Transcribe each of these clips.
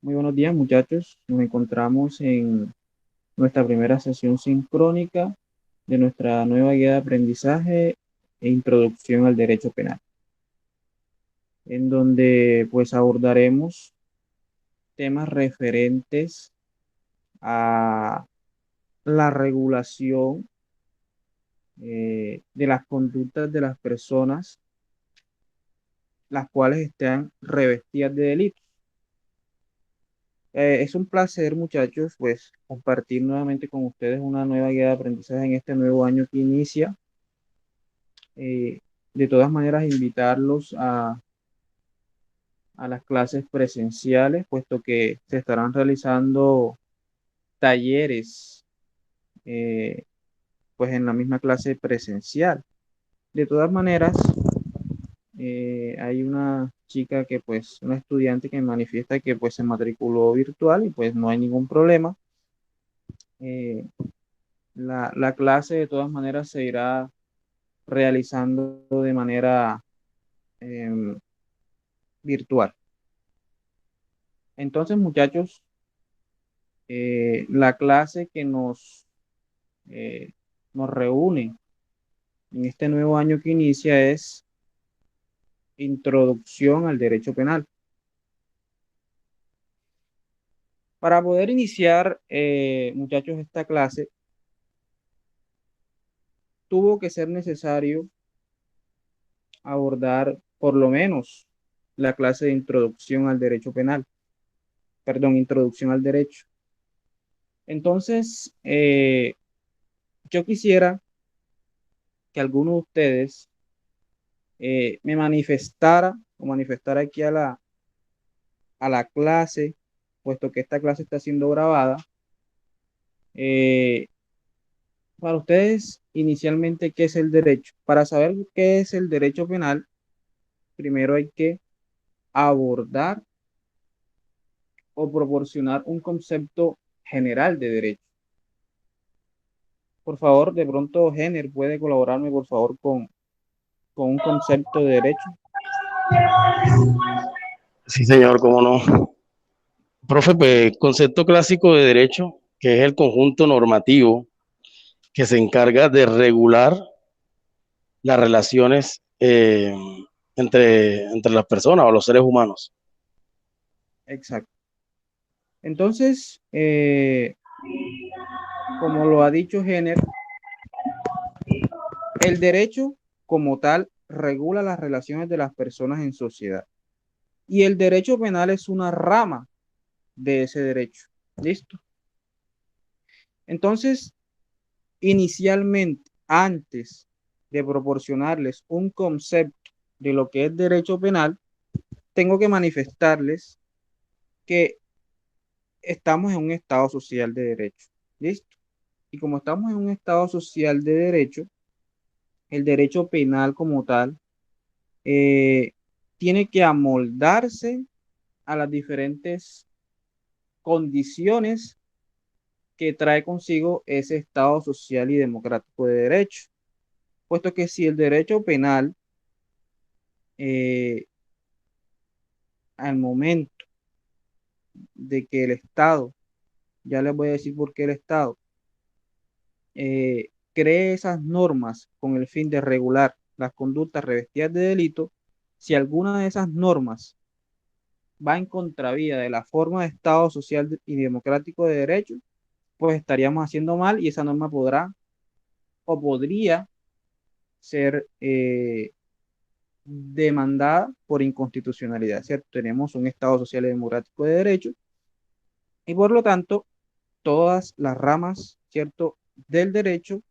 Muy buenos días, muchachos. Nos encontramos en nuestra primera sesión sincrónica de nuestra nueva guía de aprendizaje e introducción al derecho penal, en donde pues abordaremos temas referentes a la regulación de las conductas de las personas, las cuales están revestidas de delitos. Es un placer, muchachos, pues compartir nuevamente con ustedes una nueva guía de aprendizaje en este nuevo año que inicia. Eh, de todas maneras, invitarlos a las clases presenciales, puesto que se estarán realizando talleres, eh, pues en la misma clase presencial. De todas maneras, hay una chica que, pues, una estudiante que manifiesta que, pues, se matriculó virtual y, pues, no hay ningún problema. Eh, la clase de todas maneras se irá realizando de manera em, virtual. Entonces, muchachos, la clase que eh, nos reúne en este nuevo año que inicia es Introducción al Derecho Penal. Para poder iniciar, muchachos, esta clase, tuvo que ser necesario abordar por lo menos la clase de Introducción al Derecho Penal, perdón, Introducción al Derecho. Entonces, yo quisiera que alguno de ustedes me manifestara o manifestara aquí a la clase, puesto que esta clase está siendo grabada. eh, para ustedes, inicialmente, ¿qué es el derecho? Para saber qué es el derecho penal, primero hay que abordar o proporcionar un concepto general de derecho. Por favor, de pronto, Jenner, puede colaborarme, por favor, con un concepto de derecho. Sí, señor, cómo no. Profe, pues concepto clásico de derecho, que es el conjunto normativo que se encarga de regular las relaciones entre las personas o los seres humanos. Exacto. Entonces, como lo ha dicho Jenner, el derecho como tal regula las relaciones de las personas en sociedad y el derecho penal es una rama de ese derecho. ¿Listo? Entonces, inicialmente, antes de proporcionarles un concepto de lo que es derecho penal, tengo que manifestarles que estamos en un estado social de derecho. ¿Listo? Y como estamos en un estado social de derecho, el derecho penal como tal eh, tiene que amoldarse a las diferentes condiciones que trae consigo ese Estado social y democrático de derecho, puesto que si el derecho penal, eh, al momento de que el Estado, ya les voy a decir por qué el Estado, cree esas normas con el fin de regular las conductas revestidas de delito, si alguna de esas normas va en contravía de la forma de Estado social y democrático de derecho, pues estaríamos haciendo mal y esa norma podrá o podría ser demandada por inconstitucionalidad, ¿cierto? Tenemos un Estado social y democrático de derecho y por lo tanto todas las ramas, ¿cierto?, del derecho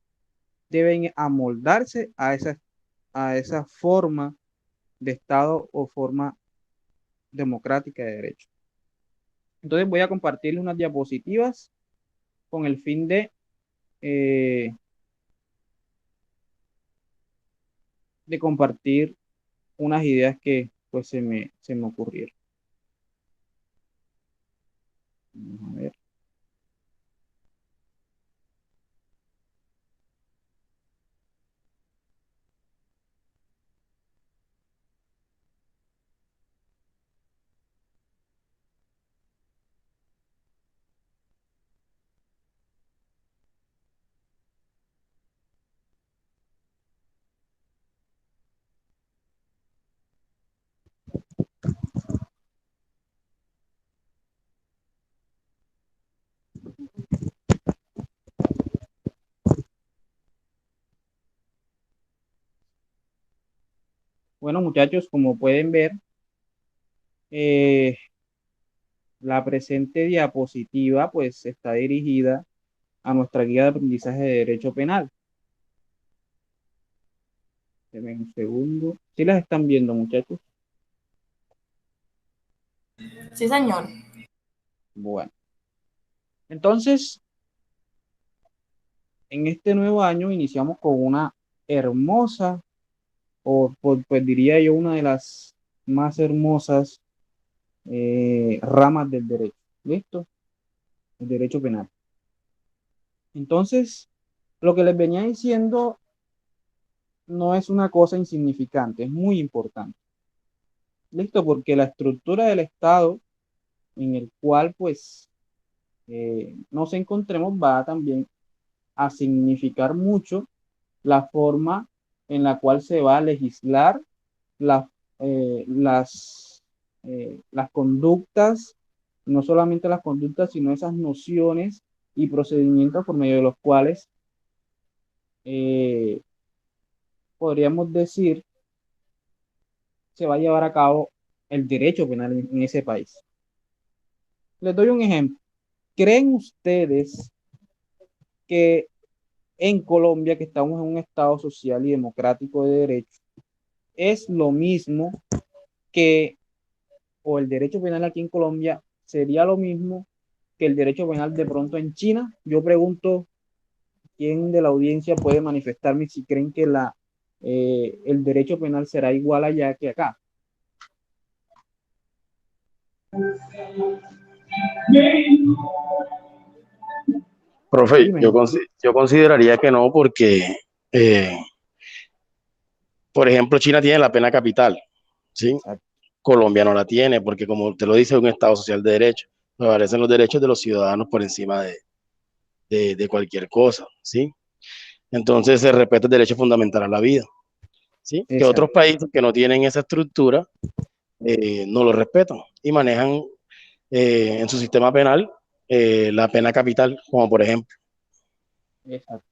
deben amoldarse a esa forma de Estado o forma democrática de derecho. Entonces voy a compartirles unas diapositivas con el fin eh, de compartir unas ideas que pues se me ocurrieron. Vamos a ver. Bueno, muchachos, como pueden ver, eh, la presente diapositiva pues está dirigida a nuestra guía de aprendizaje de Derecho Penal. Denme un segundo. ¿Sí las están viendo, muchachos? Sí, señor. Bueno, entonces, en este nuevo año iniciamos con una hermosa, pues diría yo, una de las más hermosas ramas del derecho. ¿Listo? El derecho penal. Entonces, lo que les venía diciendo no es una cosa insignificante, es muy importante. ¿Listo? Porque la estructura del Estado en el cual pues nos encontremos va también a significar mucho la forma en la cual se va a legislar la- las conductas, no solamente las conductas, sino esas nociones y procedimientos por medio de los cuales eh, podríamos decir se va a llevar a cabo el derecho penal en ese país. Les doy un ejemplo. ¿Creen ustedes que en Colombia, que estamos en un Estado social y democrático de derecho, es lo mismo que, o el derecho penal aquí en Colombia sería lo mismo que el derecho penal de pronto en China? Yo pregunto, ¿quién de la audiencia puede manifestarme si creen que el derecho penal será igual allá que acá? Profe, Dime. yo consideraría que no porque, eh, por ejemplo, China tiene la pena capital, ¿sí? Exacto. Colombia no la tiene porque, como usted lo dice, es un Estado social de derecho. Prevalecen los derechos de los ciudadanos por encima de cualquier cosa, ¿sí? Entonces se respeta el derecho fundamental a la vida, ¿sí? Que otros Exacto. países que no tienen esa estructura no lo respetan y manejan en su sistema penal la pena capital, como por ejemplo. Exacto.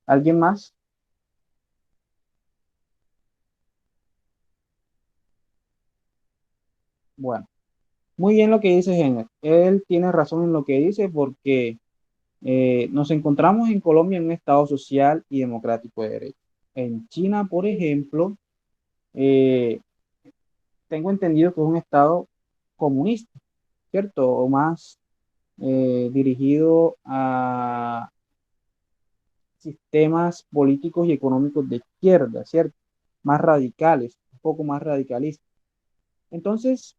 ¿Alguien más? Bueno, muy bien lo que dice Henry. Él tiene razón en lo que dice porque nos encontramos en Colombia en un Estado social y democrático de derecho. En China, por ejemplo, eh, tengo entendido que es un Estado comunista, ¿cierto? O más dirigido a sistemas políticos y económicos de izquierda, ¿cierto? Más radicales, un poco más radicalistas. Entonces,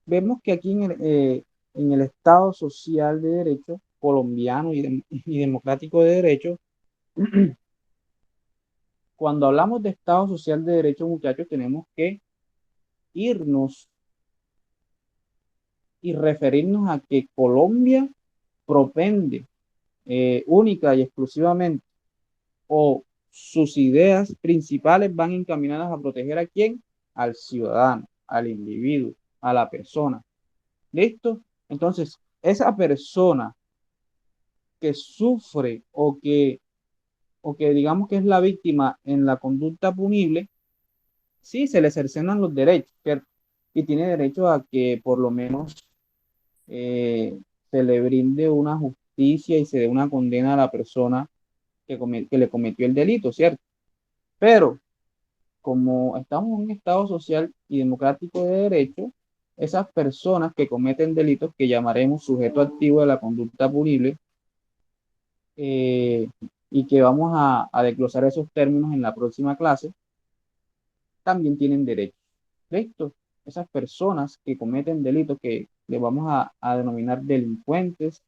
vemos que aquí en el Estado social de derecho colombiano y democrático de derecho, cuando hablamos de Estado social de derecho, muchachos, tenemos que irnos y referirnos a que Colombia propende única y exclusivamente, o sus ideas principales van encaminadas a proteger a quién, al ciudadano, al individuo, a la persona. ¿Listo? Entonces, esa persona que sufre o que digamos que es la víctima en la conducta punible, sí se le cercenan los derechos, ¿cierto? Y tiene derecho a que por lo menos se le brinde una justicia y se dé una condena a la persona que le cometió el delito, ¿cierto? Pero como estamos en un Estado social y democrático de derecho, esas personas que cometen delitos que llamaremos sujeto activo de la conducta punible, eh, y que vamos a desglosar esos términos en la próxima clase, también tienen derechos. ¿Listo? Esas personas que cometen delitos que le vamos a denominar delincuentes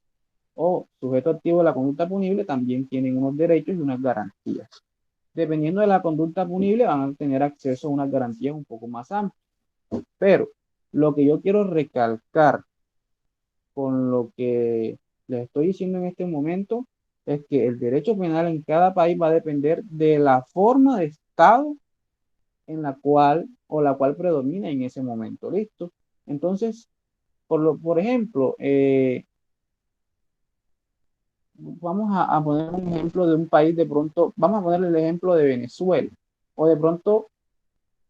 o sujeto activo de la conducta punible también tienen unos derechos y unas garantías. Dependiendo de la conducta punible van a tener acceso a unas garantías un poco más amplias. Pero lo que yo quiero recalcar con lo que les estoy diciendo en este momento es que el derecho penal en cada país va a depender de la forma de Estado en la cual o la cual predomina en ese momento. ¿Listo? Entonces, por ejemplo, vamos a poner un ejemplo de un país de pronto, vamos a poner el ejemplo de Venezuela o de pronto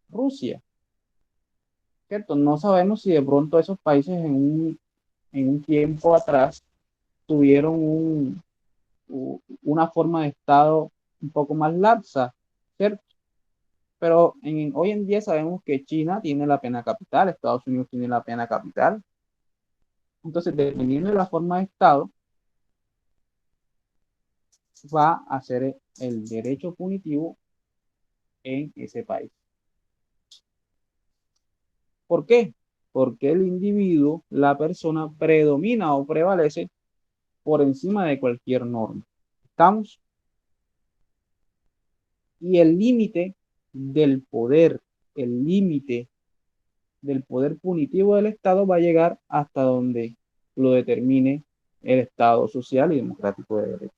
Rusia, ¿cierto? No sabemos si de pronto esos países en un tiempo atrás tuvieron una forma de Estado un poco más laxa, ¿cierto? Pero hoy en día sabemos que China tiene la pena capital, Estados Unidos tiene la pena capital. Entonces, dependiendo de la forma de Estado, va a ser el derecho punitivo en ese país. ¿Por qué? Porque el individuo, la persona, predomina o prevalece por encima de cualquier norma. ¿Estamos? Y el límite del poder punitivo del Estado va a llegar hasta donde lo determine el Estado social y democrático de derecho.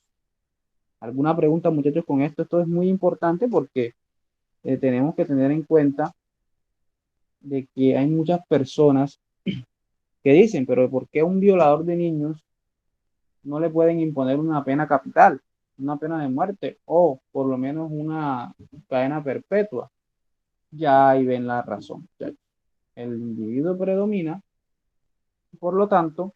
¿Alguna pregunta, muchachos, con esto? Esto es muy importante porque tenemos que tener en cuenta de que hay muchas personas que dicen, pero ¿por qué a un violador de niños no le pueden imponer una pena capital, una pena de muerte o por lo menos una cadena perpetua? Ya ahí ven la razón. El individuo predomina, por lo tanto,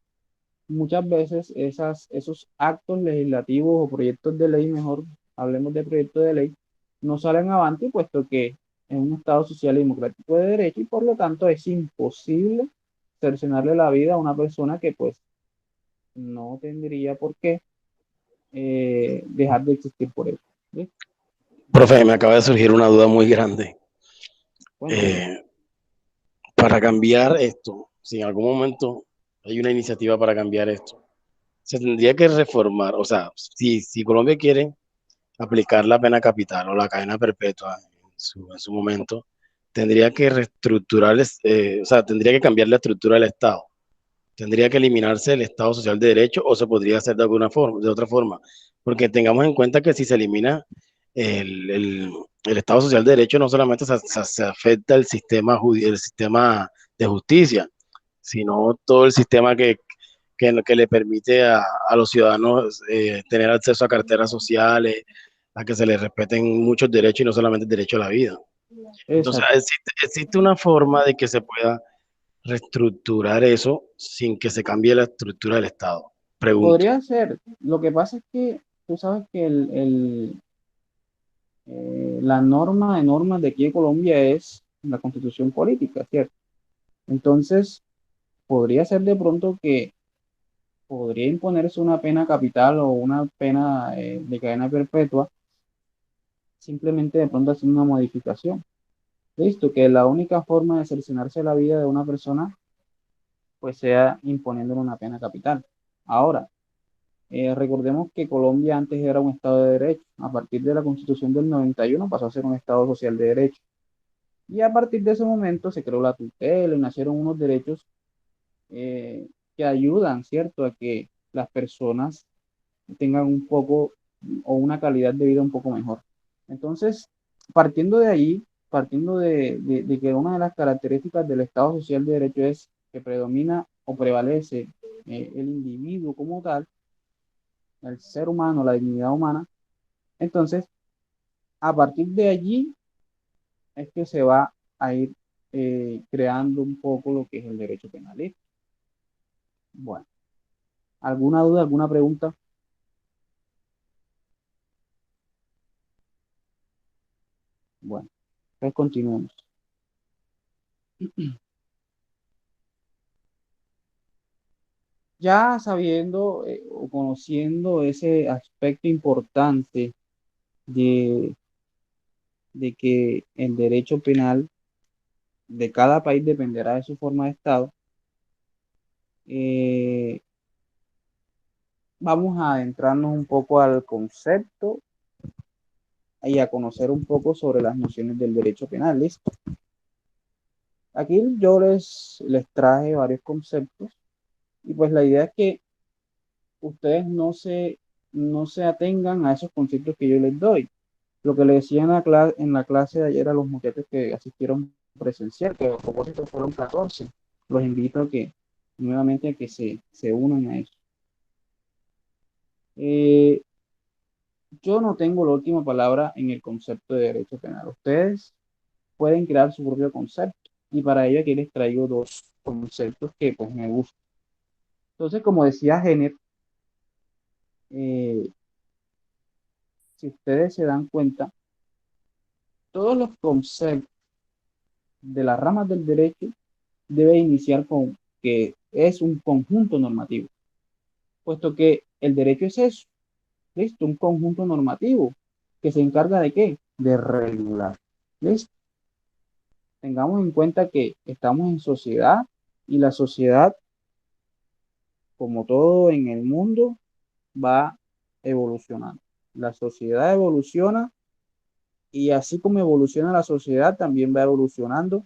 muchas veces esos actos legislativos o proyectos de ley, mejor hablemos de proyectos de ley, no salen avante, puesto que es un Estado social y democrático de derecho y por lo tanto es imposible cercenarle la vida a una persona que pues no tendría por qué dejar de existir por eso. ¿Sí? Profe, me acaba de surgir una duda muy grande. Cuénteme. Eh, para cambiar esto, si en algún momento hay una iniciativa para cambiar esto, se tendría que reformar, o sea, si Colombia quiere aplicar la pena capital o la cadena perpetua en su momento, tendría que reestructurar, o sea, tendría que cambiar la estructura del Estado. Tendría que eliminarse el Estado social de derecho o se podría hacer de alguna forma, de otra forma. Porque tengamos en cuenta que si se elimina el, el, el Estado social de derecho, no solamente se afecta el sistema de justicia, sino todo el sistema que le permite a los ciudadanos tener acceso a carteras sociales, a que se les respeten muchos derechos y no solamente el derecho a la vida. Entonces, Exacto. existe una forma de que se pueda reestructurar eso sin que se cambie la estructura del Estado. Pregunto. Podría ser. Lo que pasa es que tú sabes que la norma de normas de aquí de Colombia es la constitución política, ¿cierto? Entonces, podría ser de pronto que podría imponerse una pena capital o una pena de cadena perpetua, simplemente de pronto haciendo una modificación. Listo, que la única forma de cercenarse la vida de una persona, pues sea imponiéndole una pena capital. Ahora, recordemos que Colombia antes era un Estado de Derecho. A partir de la Constitución del 91 pasó a ser un Estado social de derecho. Y a partir de ese momento se creó la tutela y nacieron unos derechos eh, que ayudan, ¿cierto?, a que las personas tengan un poco o una calidad de vida un poco mejor. Entonces, partiendo de ahí, partiendo de que una de las características del Estado social de derecho es que predomina o prevalece el individuo como tal, el ser humano, la dignidad humana, entonces, a partir de allí es que se va a ir creando un poco lo que es el derecho penalista. Bueno, ¿alguna duda, alguna pregunta? Bueno, pues continuemos. Ya sabiendo o conociendo ese aspecto importante de, de que el derecho penal de cada país dependerá de su forma de Estado, eh, vamos a adentrarnos un poco al concepto y a conocer un poco sobre las nociones del derecho penal. ¿Listo? Aquí yo les traje varios conceptos y pues la idea es que ustedes no se atengan a esos conceptos que yo les doy. Lo que le decía en la clase de ayer a los muchachos que asistieron presencial, que a propósito fueron 14, los invito a que nuevamente a que se unan a eso. Eh, yo no tengo la última palabra en el concepto de derecho penal. Ustedes pueden crear su propio concepto. Y para ello aquí les traigo dos conceptos que pues me gustan. Entonces, como decía Jenner, eh, si ustedes se dan cuenta, todos los conceptos de las ramas del derecho deben iniciar con que es un conjunto normativo, puesto que el derecho es eso, ¿listo? Un conjunto normativo que se encarga de qué? De regular, ¿listo? Tengamos en cuenta que estamos en sociedad y la sociedad, como todo en el mundo, va evolucionando. La sociedad evoluciona y así como evoluciona la sociedad, también va evolucionando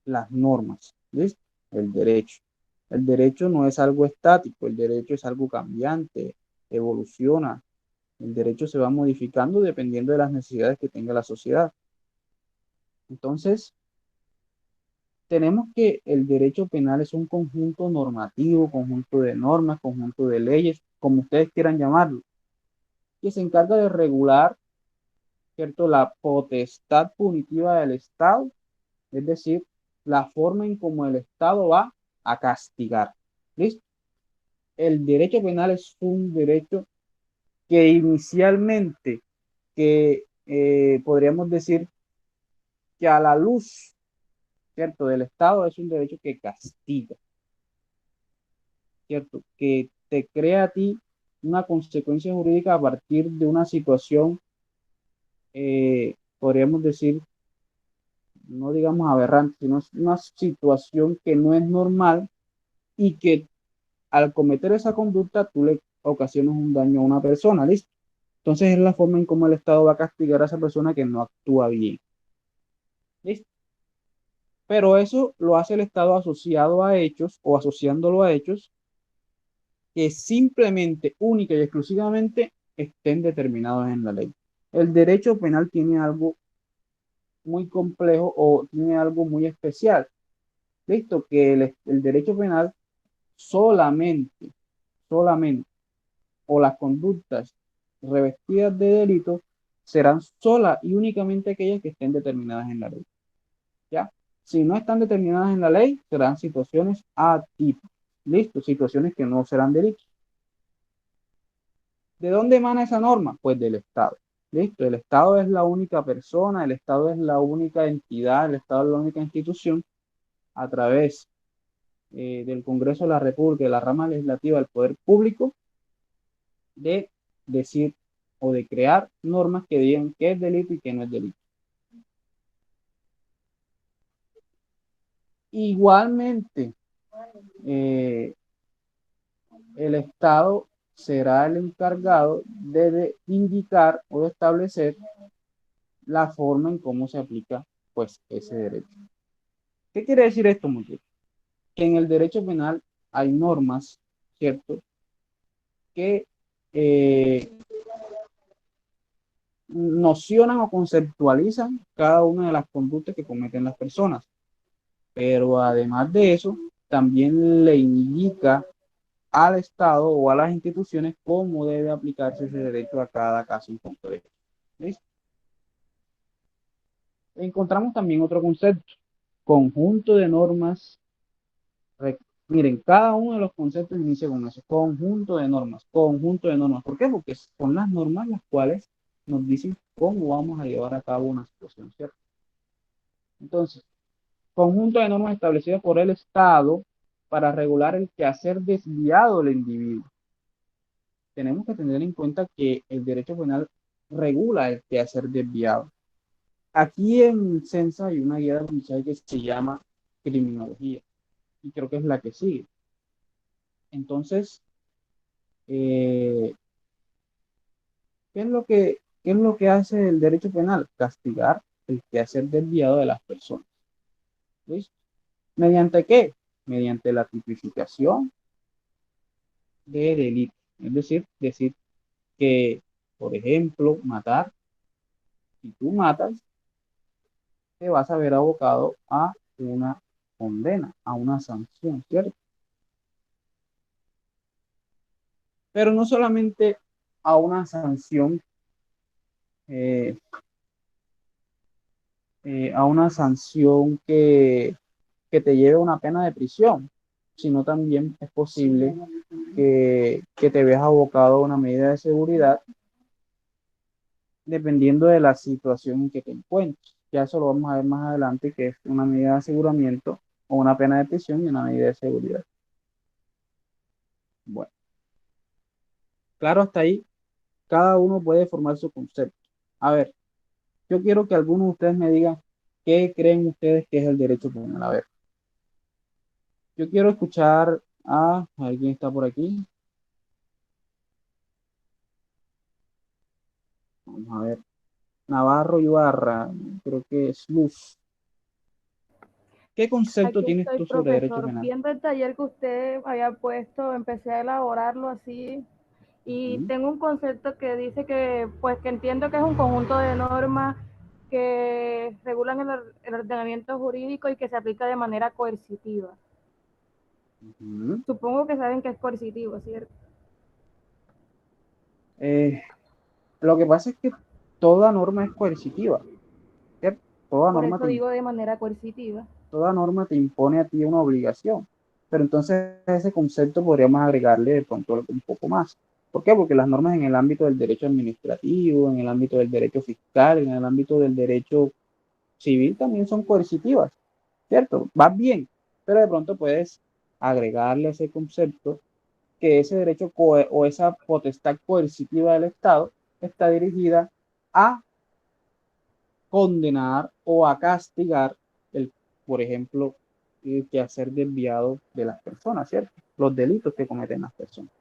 las normas, ¿listo? El derecho. El derecho no es algo estático, el derecho es algo cambiante, evoluciona. El derecho se va modificando dependiendo de las necesidades que tenga la sociedad. Entonces, tenemos que el derecho penal es un conjunto normativo, conjunto de normas, conjunto de leyes, como ustedes quieran llamarlo, que se encarga de regular, ¿cierto?, la potestad punitiva del Estado, es decir, la forma en cómo el Estado va a castigar. ¿Listo? El derecho penal es un derecho que inicialmente, que podríamos decir que a la luz, ¿cierto?, del Estado es un derecho que castiga, ¿cierto? Que te crea a ti una consecuencia jurídica a partir de una situación, podríamos decir, no digamos aberrante, sino una situación que no es normal y que al cometer esa conducta tú le ocasionas un daño a una persona, ¿listo? Entonces es la forma en cómo el Estado va a castigar a esa persona que no actúa bien, ¿listo? Pero eso lo hace el Estado asociado a hechos o asociándolo a hechos que simplemente, única y exclusivamente estén determinados en la ley. El derecho penal tiene algo muy complejo o tiene algo muy especial. Listo, que el derecho penal solamente, solamente, o las conductas revestidas de delito serán solas y únicamente aquellas que estén determinadas en la ley. ¿Ya? Si no están determinadas en la ley, serán situaciones atípicas. Listo, situaciones que no serán delitos. ¿De dónde emana esa norma? Pues del Estado. Listo, el Estado es la única persona, el Estado es la única entidad, el Estado es la única institución a través del Congreso de la República, de la rama legislativa del poder público, de decir o de crear normas que digan qué es delito y qué no es delito. Igualmente, eh, el Estado será el encargado de indicar o de establecer la forma en cómo se aplica pues ese derecho. ¿Qué quiere decir esto, muchachos? Que en el derecho penal hay normas, ¿cierto? Que eh, nocionan o conceptualizan cada una de las conductas que cometen las personas. Pero además de eso, también le indica al Estado o a las instituciones cómo debe aplicarse ese derecho a cada caso en concreto. ¿Listo? Encontramos también otro concepto, conjunto de normas. Miren, cada uno de los conceptos inicia con eso, conjunto de normas, conjunto de normas. ¿Por qué? Porque son las normas las cuales nos dicen cómo vamos a llevar a cabo una situación, ¿cierto? Entonces, conjunto de normas establecidas por el Estado para regular el quehacer desviado del individuo. Tenemos que tener en cuenta que el derecho penal regula el quehacer desviado. Aquí en Censa hay una guía de aprendizaje que se llama criminología y creo que es la que sigue. Entonces, eh, qué es lo que hace el derecho penal? Castigar el quehacer desviado de las personas. ¿Listo? ¿Mediante qué? Mediante la tipificación de delito. Es decir que, por ejemplo, matar, si tú matas, te vas a ver abocado a una condena, a una sanción, ¿cierto? Pero no solamente a una sanción, eh, a una sanción que te lleve a una pena de prisión, sino también es posible que te veas abocado a una medida de seguridad dependiendo de la situación en que te encuentres. Ya eso lo vamos a ver más adelante, que es una medida de aseguramiento o una pena de prisión y una medida de seguridad. Bueno, claro, hasta ahí cada uno puede formar su concepto. A ver, yo quiero que algunos de ustedes me digan qué creen ustedes que es el derecho penal. A ver, yo quiero escuchar a alguien está por aquí. Vamos a ver. Navarro Ibarra, creo que es Luz. ¿Qué concepto Aquí tienes estoy, tú sobre derecho profesor. penal? Viendo el taller que usted había puesto, empecé a elaborarlo así y Ujú, tengo un concepto que dice que, pues, que entiendo que es un conjunto de normas que regulan el ordenamiento jurídico y que se aplica de manera coercitiva. ujú. Supongo que saben que es coercitivo, ¿cierto? Eh, lo que pasa es que toda norma es coercitiva, ¿cierto? Toda Por norma eso te, digo de manera coercitiva. toda norma te impone a ti una obligación. Pero entonces a ese concepto podríamos agregarle de pronto un poco más. ¿Por qué? Porque las normas en el ámbito del derecho administrativo, en el ámbito del derecho fiscal, en el ámbito del derecho civil también son coercitivas, ¿cierto? Vas bien, pero de pronto puedes agregarle a ese concepto que ese derecho o esa potestad coercitiva del Estado está dirigida a condenar o a castigar el, por ejemplo, el quehacer desviado de las personas, ¿cierto? Los delitos que cometen las personas.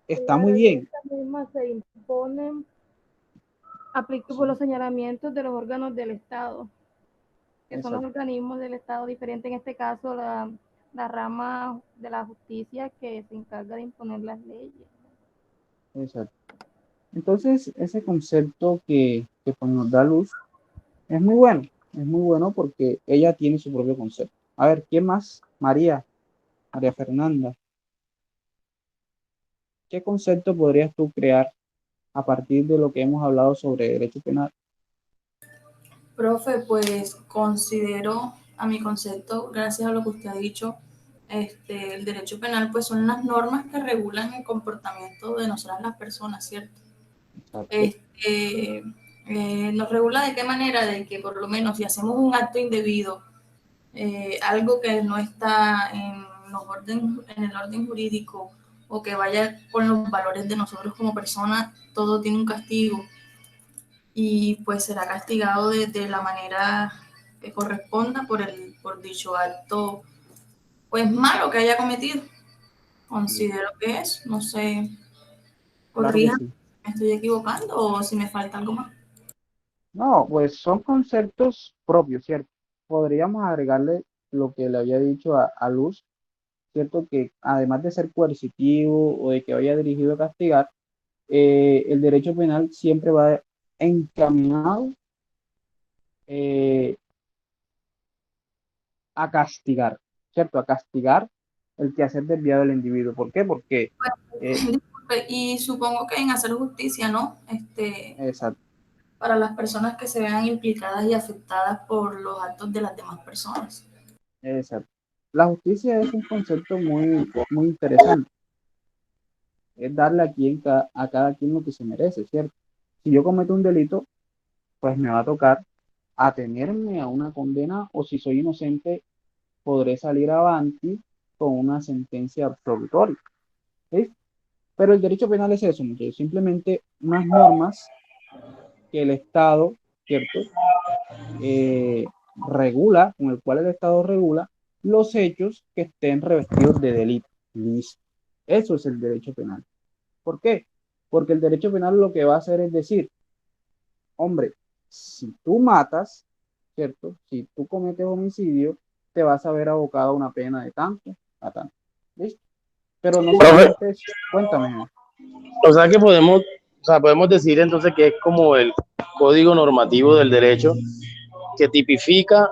Está muy Claro, y bien. estas mismas se imponen por Sí, los señalamientos de los órganos del Estado, que son los exacto, organismos del Estado diferentes, en este caso la rama de la justicia que se encarga de imponer las leyes. exacto. Entonces, ese concepto que pues, nos da Luz es muy bueno porque ella tiene su propio concepto. A ver, ¿quién más? María Fernanda. ¿Qué concepto podrías tú crear a partir de lo que hemos hablado sobre derecho penal? Profe, pues considero a mi concepto, gracias a lo que usted ha dicho, el derecho penal pues son las normas que regulan el comportamiento de nosotras las personas, ¿cierto? Exacto, Este, nos regula de qué manera, de que por lo menos si hacemos un acto indebido, algo que no está en el orden jurídico o que vaya con los valores de nosotros como personas, todo tiene un castigo y pues será castigado de la manera que corresponda por dicho acto pues malo que haya cometido. bien, Considero que es, no sé, claro que corrija, sí. me estoy equivocando o si me falta algo más. No, pues son conceptos propios, ¿cierto? Podríamos agregarle lo que le había dicho a Luz, ¿cierto? Que además de ser coercitivo o de que vaya dirigido a castigar, el derecho penal siempre va encaminado eh, a castigar, ¿cierto? A castigar el quehacer desviado del individuo. ¿Por qué? Porque, eh, Disculpe, y supongo que en hacer justicia, ¿no? exacto, Para las personas que se vean implicadas y afectadas por los actos de las demás personas. exacto. La justicia es un concepto muy, muy interesante. Es darle a cada quien lo que se merece, ¿cierto? Si yo cometo un delito, pues me va a tocar atenerme a una condena o si soy inocente, podré salir avanti con una sentencia absolutoria. ¿Sí? Pero el derecho penal es eso, muchachos, simplemente unas normas que el Estado, ¿cierto? Regula, con el cual el Estado regula los hechos que estén revestidos de delito. Listo. Eso es el derecho penal. ¿Por qué? Porque el derecho penal lo que va a hacer es decir, hombre, si tú matas, ¿cierto? Si tú cometes homicidio, te vas a ver abocado a una pena de tanto a tanto. ¿Listo? Pero no Profe, solamente eso. Cuéntame. o sea que podemos, o sea, podemos decir entonces que es como el código normativo del derecho que tipifica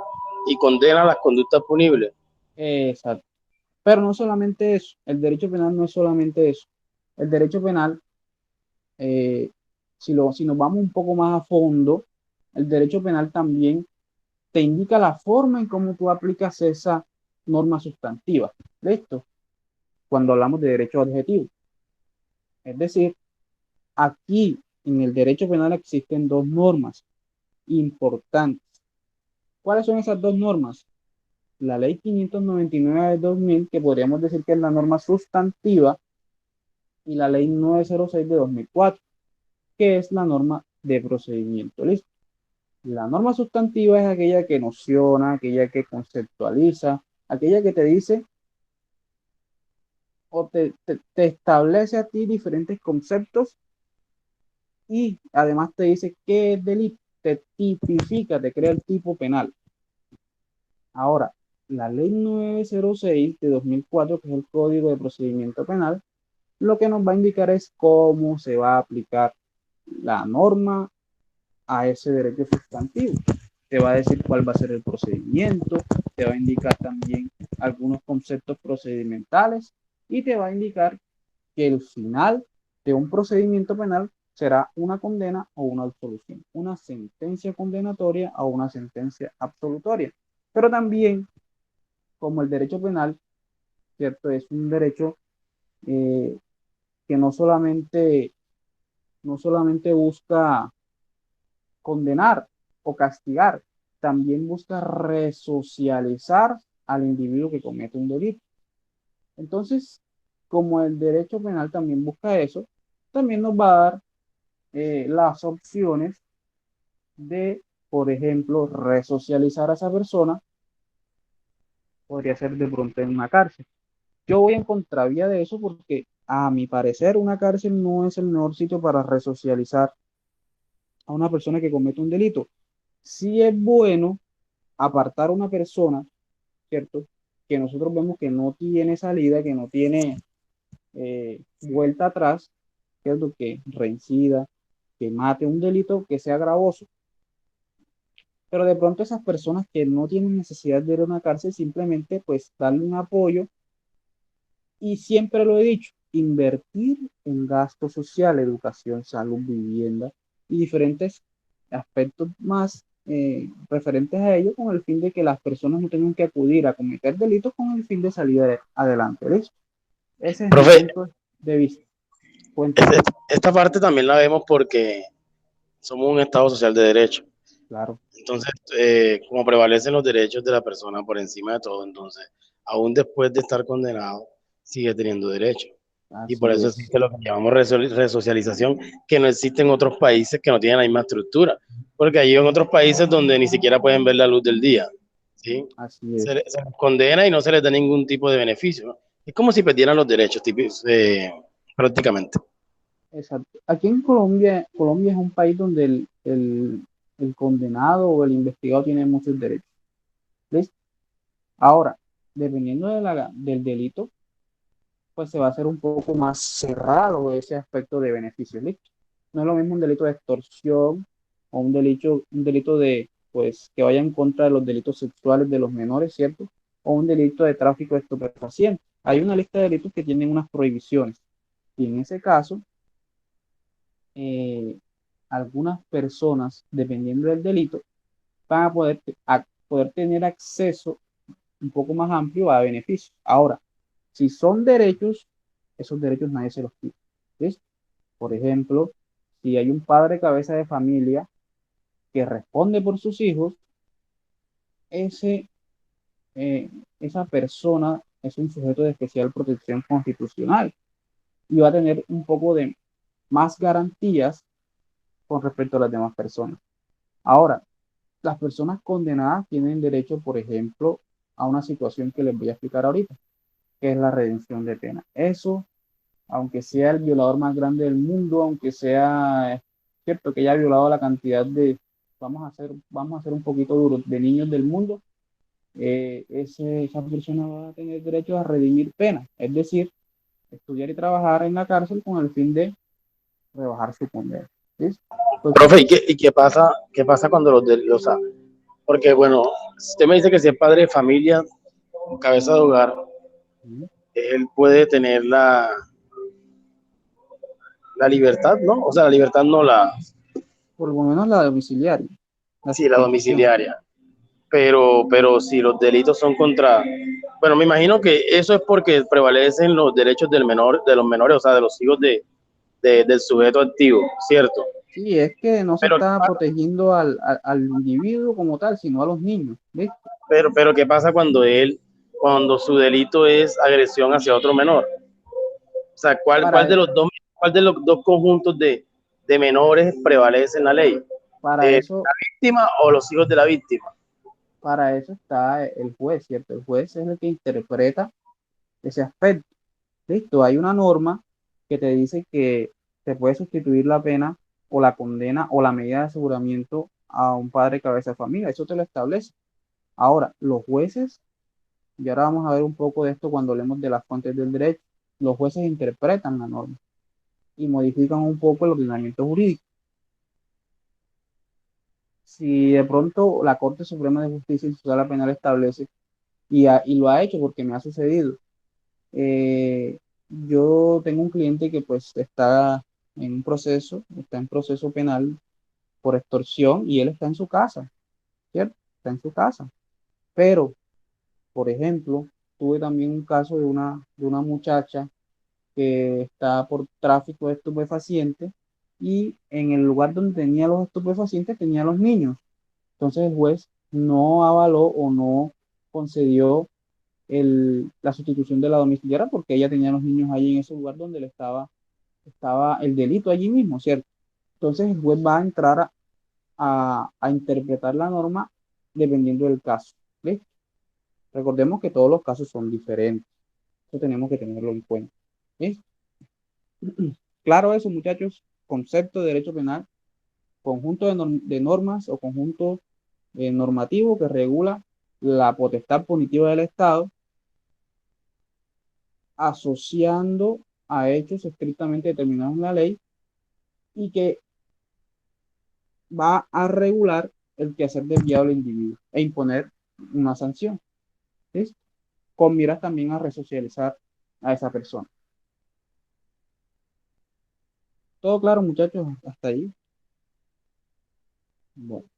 y condena las conductas punibles. Exacto. Pero no solamente eso. El derecho penal no es solamente eso. El derecho penal, eh, si nos vamos un poco más a fondo, el derecho penal también te indica la forma en cómo tú aplicas esa norma sustantiva. ¿Listo? Cuando hablamos de derecho objetivo. Es decir, aquí en el derecho penal existen dos normas importantes. ¿Cuáles son esas dos normas? La ley 599 de 2000, que podríamos decir que es la norma sustantiva, y la ley 906 de 2004, que es la norma de procedimiento. ¿Listo? La norma sustantiva es aquella que nociona, aquella que conceptualiza, aquella que te dice o te establece a ti diferentes conceptos y además te dice qué es delito, te tipifica, te crea el tipo penal. Ahora, la ley 906 de 2004, que es el Código de Procedimiento Penal, lo que nos va a indicar es cómo se va a aplicar la norma a ese derecho sustantivo. Te va a decir cuál va a ser el procedimiento, te va a indicar también algunos conceptos procedimentales y te va a indicar que el final de un procedimiento penal será una condena o una absolución, una sentencia condenatoria o una sentencia absolutoria. Pero también, como el derecho penal, ¿cierto? Es un derecho que no solamente busca condenar o castigar, también busca resocializar al individuo que comete un delito. Entonces, como el derecho penal también busca eso, también nos va a dar las opciones de, por ejemplo, resocializar a esa persona, podría ser de pronto en una cárcel. Yo voy en contravía de eso porque, a mi parecer, una cárcel no es el mejor sitio para resocializar a una persona que comete un delito. Sí es bueno apartar a una persona, ¿cierto? Que nosotros vemos que no tiene salida, que no tiene vuelta atrás, ¿cierto? Que reincida, que mate un delito que sea gravoso. Pero de pronto esas personas que no tienen necesidad de ir a una cárcel, simplemente pues darle un apoyo y siempre lo he dicho, invertir en gasto social, educación, salud, vivienda y diferentes aspectos más referentes a ello con el fin de que las personas no tengan que acudir a cometer delitos con el fin de salir adelante. ¿Listo? Ese es mi Profe, punto de vista. Cuéntame. esta parte también la vemos porque somos un Estado social de derecho. Claro, Entonces, como prevalecen los derechos de la persona por encima de todo, entonces, aún después de estar condenado, sigue teniendo derecho. Y por así eso es. existe lo que llamamos resocialización, que no existe en otros países que no tienen la misma estructura. Porque hay en otros países donde ni siquiera pueden ver la luz del día. ¿Sí? Así es. Se les condena y no se les da ningún tipo de beneficio, ¿no? Es como si perdieran los derechos, prácticamente. Exacto. Aquí en Colombia, Colombia es un país donde el condenado o el investigado tiene muchos derechos. ¿Listo? Ahora, dependiendo del delito, pues se va a hacer un poco más cerrado ese aspecto de beneficios. ¿Listo? No es lo mismo un delito de extorsión o un delito de, pues, que vaya en contra de los delitos sexuales de los menores, ¿cierto? O un delito de tráfico de estupefacientes. Hay una lista de delitos que tienen unas prohibiciones. Y en ese caso, eh, algunas personas, dependiendo del delito, van a poder tener acceso un poco más amplio a beneficios. Ahora, si son derechos, esos derechos nadie se los quita. ¿Listo? Por ejemplo, si hay un padre cabeza de familia que responde por sus hijos, ese, eh, esa persona es un sujeto de especial protección constitucional y va a tener un poco de más garantías con respecto a las demás personas. Ahora, las personas condenadas tienen derecho, por ejemplo, a una situación que les voy a explicar ahorita, que es la redención de pena. Eso, aunque sea el violador más grande del mundo, aunque sea cierto que haya violado la cantidad de, vamos a hacer un poquito duro, de niños del mundo, esa persona va a tener derecho a redimir pena, es decir, estudiar y trabajar en la cárcel con el fin de rebajar su condena. ¿Listo? Entonces, Profe, qué pasa cuando o sea, porque bueno, usted me dice que si es padre de familia, cabeza de hogar, él puede tener la libertad, ¿no? O sea, la libertad no la... por lo menos la domiciliaria. Sí, la domiciliaria. Pero si los delitos son contra, bueno, me imagino que eso es porque prevalecen los derechos del menor, de los menores, o sea, de los hijos del sujeto activo, ¿cierto? Sí, es que no se Pero, está protegiendo al individuo como tal, sino a los niños, ¿viste? pero ¿qué pasa cuando su delito es agresión hacia otro menor? O sea, Para, cuál de los dos conjuntos de menores prevalece en la ley? para ¿La eso, víctima o los hijos de la víctima? para eso está el juez, ¿cierto? El juez es el que interpreta ese aspecto. Listo, hay una norma que te dice que se puede sustituir la pena o la condena o la medida de aseguramiento a un padre cabeza de familia. Eso te lo establece. Ahora, los jueces, y ahora vamos a ver un poco de esto cuando hablemos de las fuentes del derecho, los jueces interpretan la norma y modifican un poco el ordenamiento jurídico. Si de pronto la Corte Suprema de Justicia y Sociedad Penal establece, y lo ha hecho porque me ha sucedido, yo tengo un cliente que pues está en proceso penal por extorsión y él está en su casa, ¿cierto? Está en su casa. Pero, por ejemplo, tuve también un caso de una muchacha que está por tráfico de estupefacientes y en el lugar donde tenía los estupefacientes tenía los niños. Entonces el juez no avaló o no concedió la sustitución de la domiciliaria porque ella tenía los niños allí en ese lugar donde estaba el delito allí mismo, ¿cierto? Entonces el juez va a entrar a interpretar la norma dependiendo del caso. ¿Listo? Recordemos que todos los casos son diferentes. Eso tenemos que tenerlo en cuenta. ¿Listo? Claro eso, muchachos. Concepto de derecho penal, conjunto de normas o conjunto normativo que regula la potestad punitiva del Estado asociando a hechos estrictamente determinados en la ley y que va a regular el quehacer desviado del individuo e imponer una sanción, ¿sí? Con miras también a resocializar a esa persona. ¿Todo claro, muchachos? Hasta ahí. Bueno,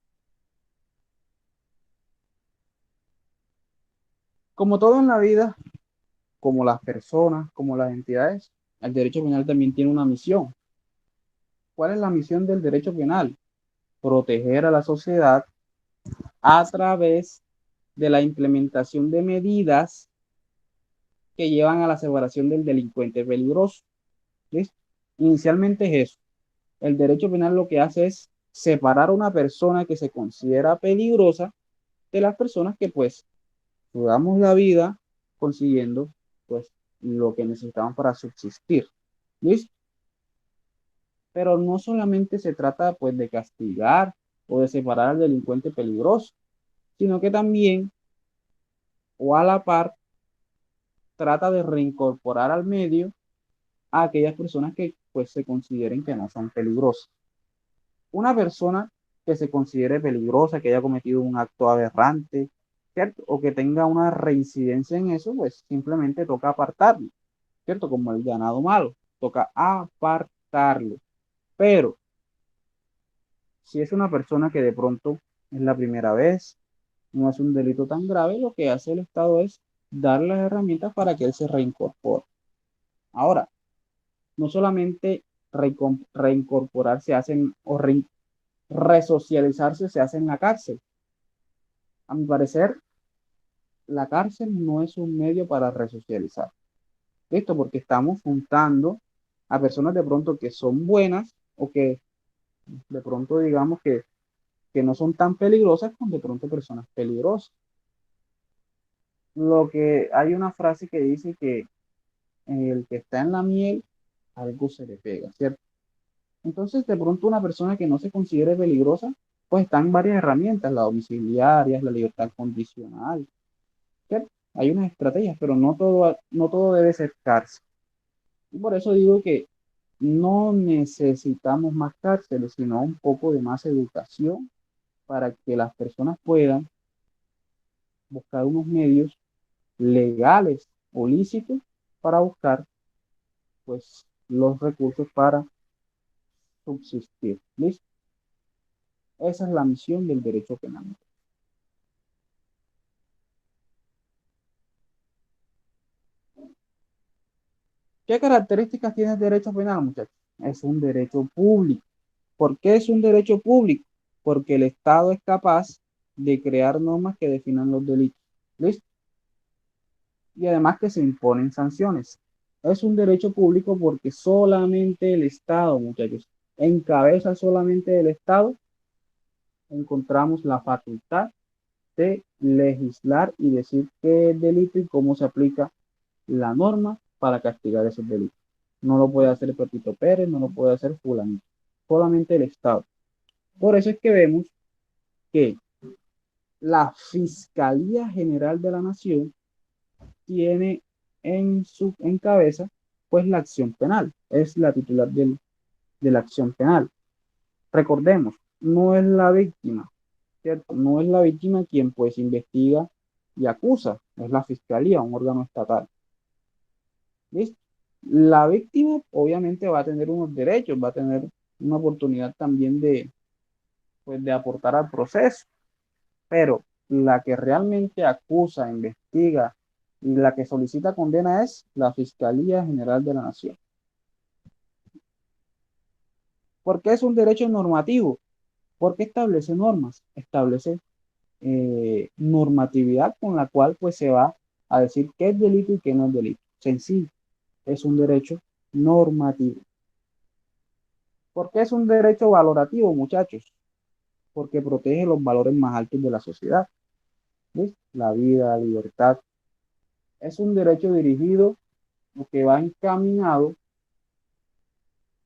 como todo en la vida, como las personas, como las entidades, el derecho penal también tiene una misión. ¿Cuál es la misión del derecho penal? Proteger a la sociedad a través de la implementación de medidas que llevan a la separación del delincuente peligroso. ¿Listo? Inicialmente es eso. El derecho penal lo que hace es separar a una persona que se considera peligrosa de las personas que pues jugamos la vida consiguiendo pues lo que necesitamos para subsistir. ¿Listo? Pero no solamente se trata pues de castigar o de separar al delincuente peligroso, sino que también o a la par trata de reincorporar al medio a aquellas personas que pues se consideren que no son peligrosas. Una persona que se considere peligrosa, que haya cometido un acto aberrante, ¿cierto? O que tenga una reincidencia en eso, pues simplemente toca apartarlo, ¿cierto? Como el ganado malo, toca apartarlo. Pero si es una persona que de pronto es la primera vez, no es un delito tan grave, lo que hace el Estado es darle las herramientas para que él se reincorpore. Ahora, no solamente reincorporarse hacen o resocializarse se hace en la cárcel. A mi parecer, la cárcel no es un medio para resocializar. ¿Listo? Porque estamos juntando a personas de pronto que son buenas o que de pronto digamos que no son tan peligrosas con de pronto personas peligrosas. Lo que hay una frase que dice que el que está en la miel, algo se le pega, ¿cierto? Entonces, de pronto una persona que no se considere peligrosa, pues están varias herramientas, la domiciliaria, la libertad condicional, ¿cierto? Hay unas estrategias, pero no todo debe ser cárcel. Y por eso digo que no necesitamos más cárceles, sino un poco de más educación para que las personas puedan buscar unos medios legales o lícitos para buscar, pues, los recursos para subsistir. ¿Listo? Esa es la misión del derecho penal. ¿Qué características tiene el derecho penal, muchachos? Es un derecho público. ¿Por qué es un derecho público? Porque el Estado es capaz de crear normas que definan los delitos. ¿Listo? Y además que se imponen sanciones. Es un derecho público porque solamente el Estado, muchachos, en cabeza solamente del Estado, encontramos la facultad de legislar y decir qué es delito y cómo se aplica la norma para castigar esos delitos. No lo puede hacer Pepito Pérez, no lo puede hacer fulanito, solamente el Estado. Por eso es que vemos que la Fiscalía General de la Nación tiene en cabeza pues la acción penal, es la titular de la acción penal. Recordemos, no es la víctima, ¿cierto? No es la víctima quien pues investiga y acusa, es la Fiscalía, un órgano estatal. ¿Listo? La víctima obviamente va a tener unos derechos, va a tener una oportunidad también pues, de aportar al proceso, pero la que realmente acusa, investiga y la que solicita condena es la Fiscalía General de la Nación. ¿Por qué es un derecho normativo? Porque establece normas, establece normatividad con la cual pues se va a decir qué es delito y qué no es delito. Sencillo, es un derecho normativo. ¿Por qué es un derecho valorativo, muchachos? Porque protege los valores más altos de la sociedad. ¿Ves? La vida, la libertad. Es un derecho dirigido o que va encaminado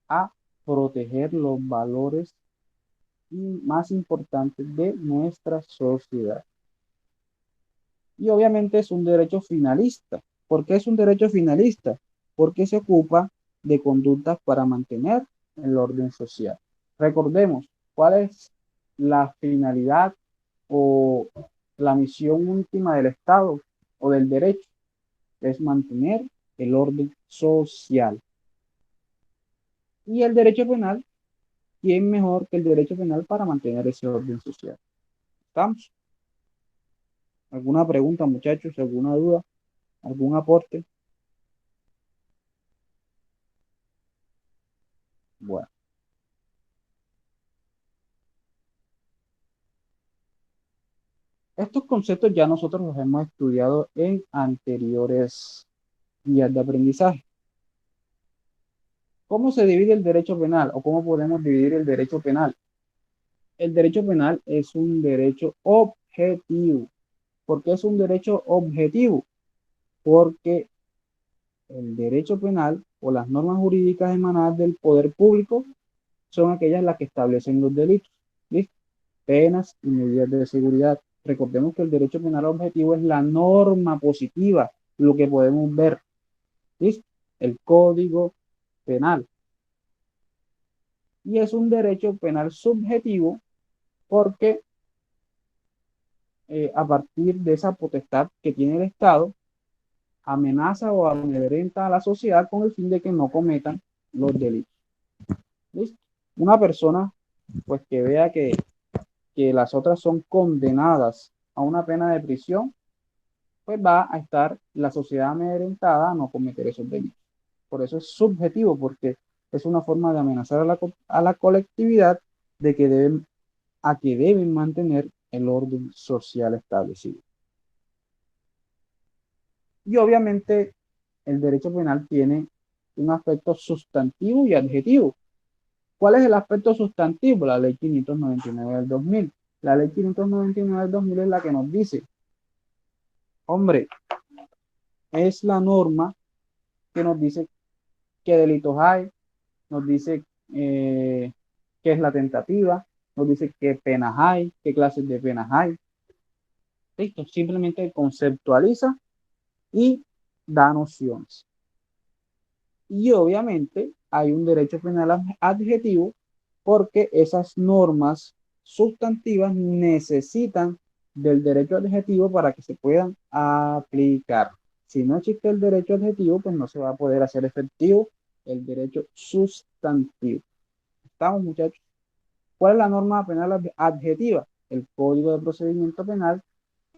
a proteger los valores más importantes de nuestra sociedad. Y obviamente es un derecho finalista. ¿Por qué es un derecho finalista? Porque se ocupa de conductas para mantener el orden social. Recordemos, ¿cuál es la finalidad o la misión última del Estado o del derecho? Es mantener el orden social. Y el derecho penal, ¿quién mejor que el derecho penal para mantener ese orden social? ¿Estamos? ¿Alguna pregunta, muchachos? ¿Alguna duda? ¿Algún aporte? Bueno, estos conceptos ya nosotros los hemos estudiado en anteriores guías de aprendizaje. ¿Cómo se divide el derecho penal o cómo podemos dividir el derecho penal? El derecho penal es un derecho objetivo. ¿Por qué es un derecho objetivo? Porque el derecho penal o las normas jurídicas emanadas del poder público son aquellas las que establecen los delitos, ¿listo? Penas y medidas de seguridad. Recordemos que el derecho penal objetivo es la norma positiva, lo que podemos ver, ¿listo? El código penal. Y es un derecho penal subjetivo porque a partir de esa potestad que tiene el Estado, amenaza o amedrenta a la sociedad con el fin de que no cometan los delitos. ¿Listo? Una persona pues que vea que las otras son condenadas a una pena de prisión, pues va a estar la sociedad amedrentada a no cometer esos delitos. Por eso es subjetivo, porque es una forma de amenazar a la colectividad de que deben mantener el orden social establecido. Y obviamente el derecho penal tiene un aspecto sustantivo y adjetivo. ¿Cuál es el aspecto sustantivo? La ley 599 del 2000. La ley 599 del 2000 es la que nos dice, hombre, es la norma que nos dice qué delitos hay, nos dice qué es la tentativa, nos dice qué penas hay, qué clases de penas hay. Listo, simplemente conceptualiza y da nociones. Y obviamente hay un derecho penal adjetivo porque esas normas sustantivas necesitan del derecho adjetivo para que se puedan aplicar. Si no existe el derecho adjetivo, pues no se va a poder hacer efectivo el derecho sustantivo. ¿Estamos, muchachos? ¿Cuál es la norma penal adjetiva? El Código de Procedimiento Penal,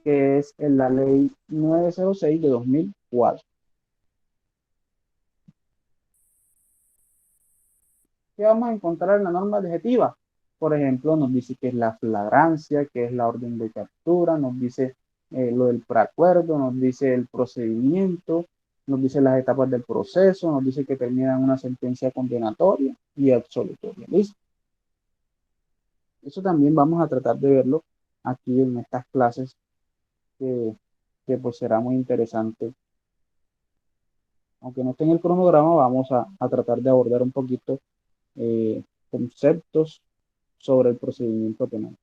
que es en la Ley 906 de 2004. ¿Qué vamos a encontrar en la norma adjetiva? Por ejemplo, nos dice que es la flagrancia, que es la orden de captura, nos dice lo del preacuerdo, nos dice el procedimiento, nos dice las etapas del proceso, nos dice que termina en una sentencia condenatoria y absolutoria. ¿Listo? Eso también vamos a tratar de verlo aquí en estas clases que pues será muy interesante. Aunque no esté en el cronograma, vamos a tratar de abordar un poquito conceptos sobre el procedimiento penal.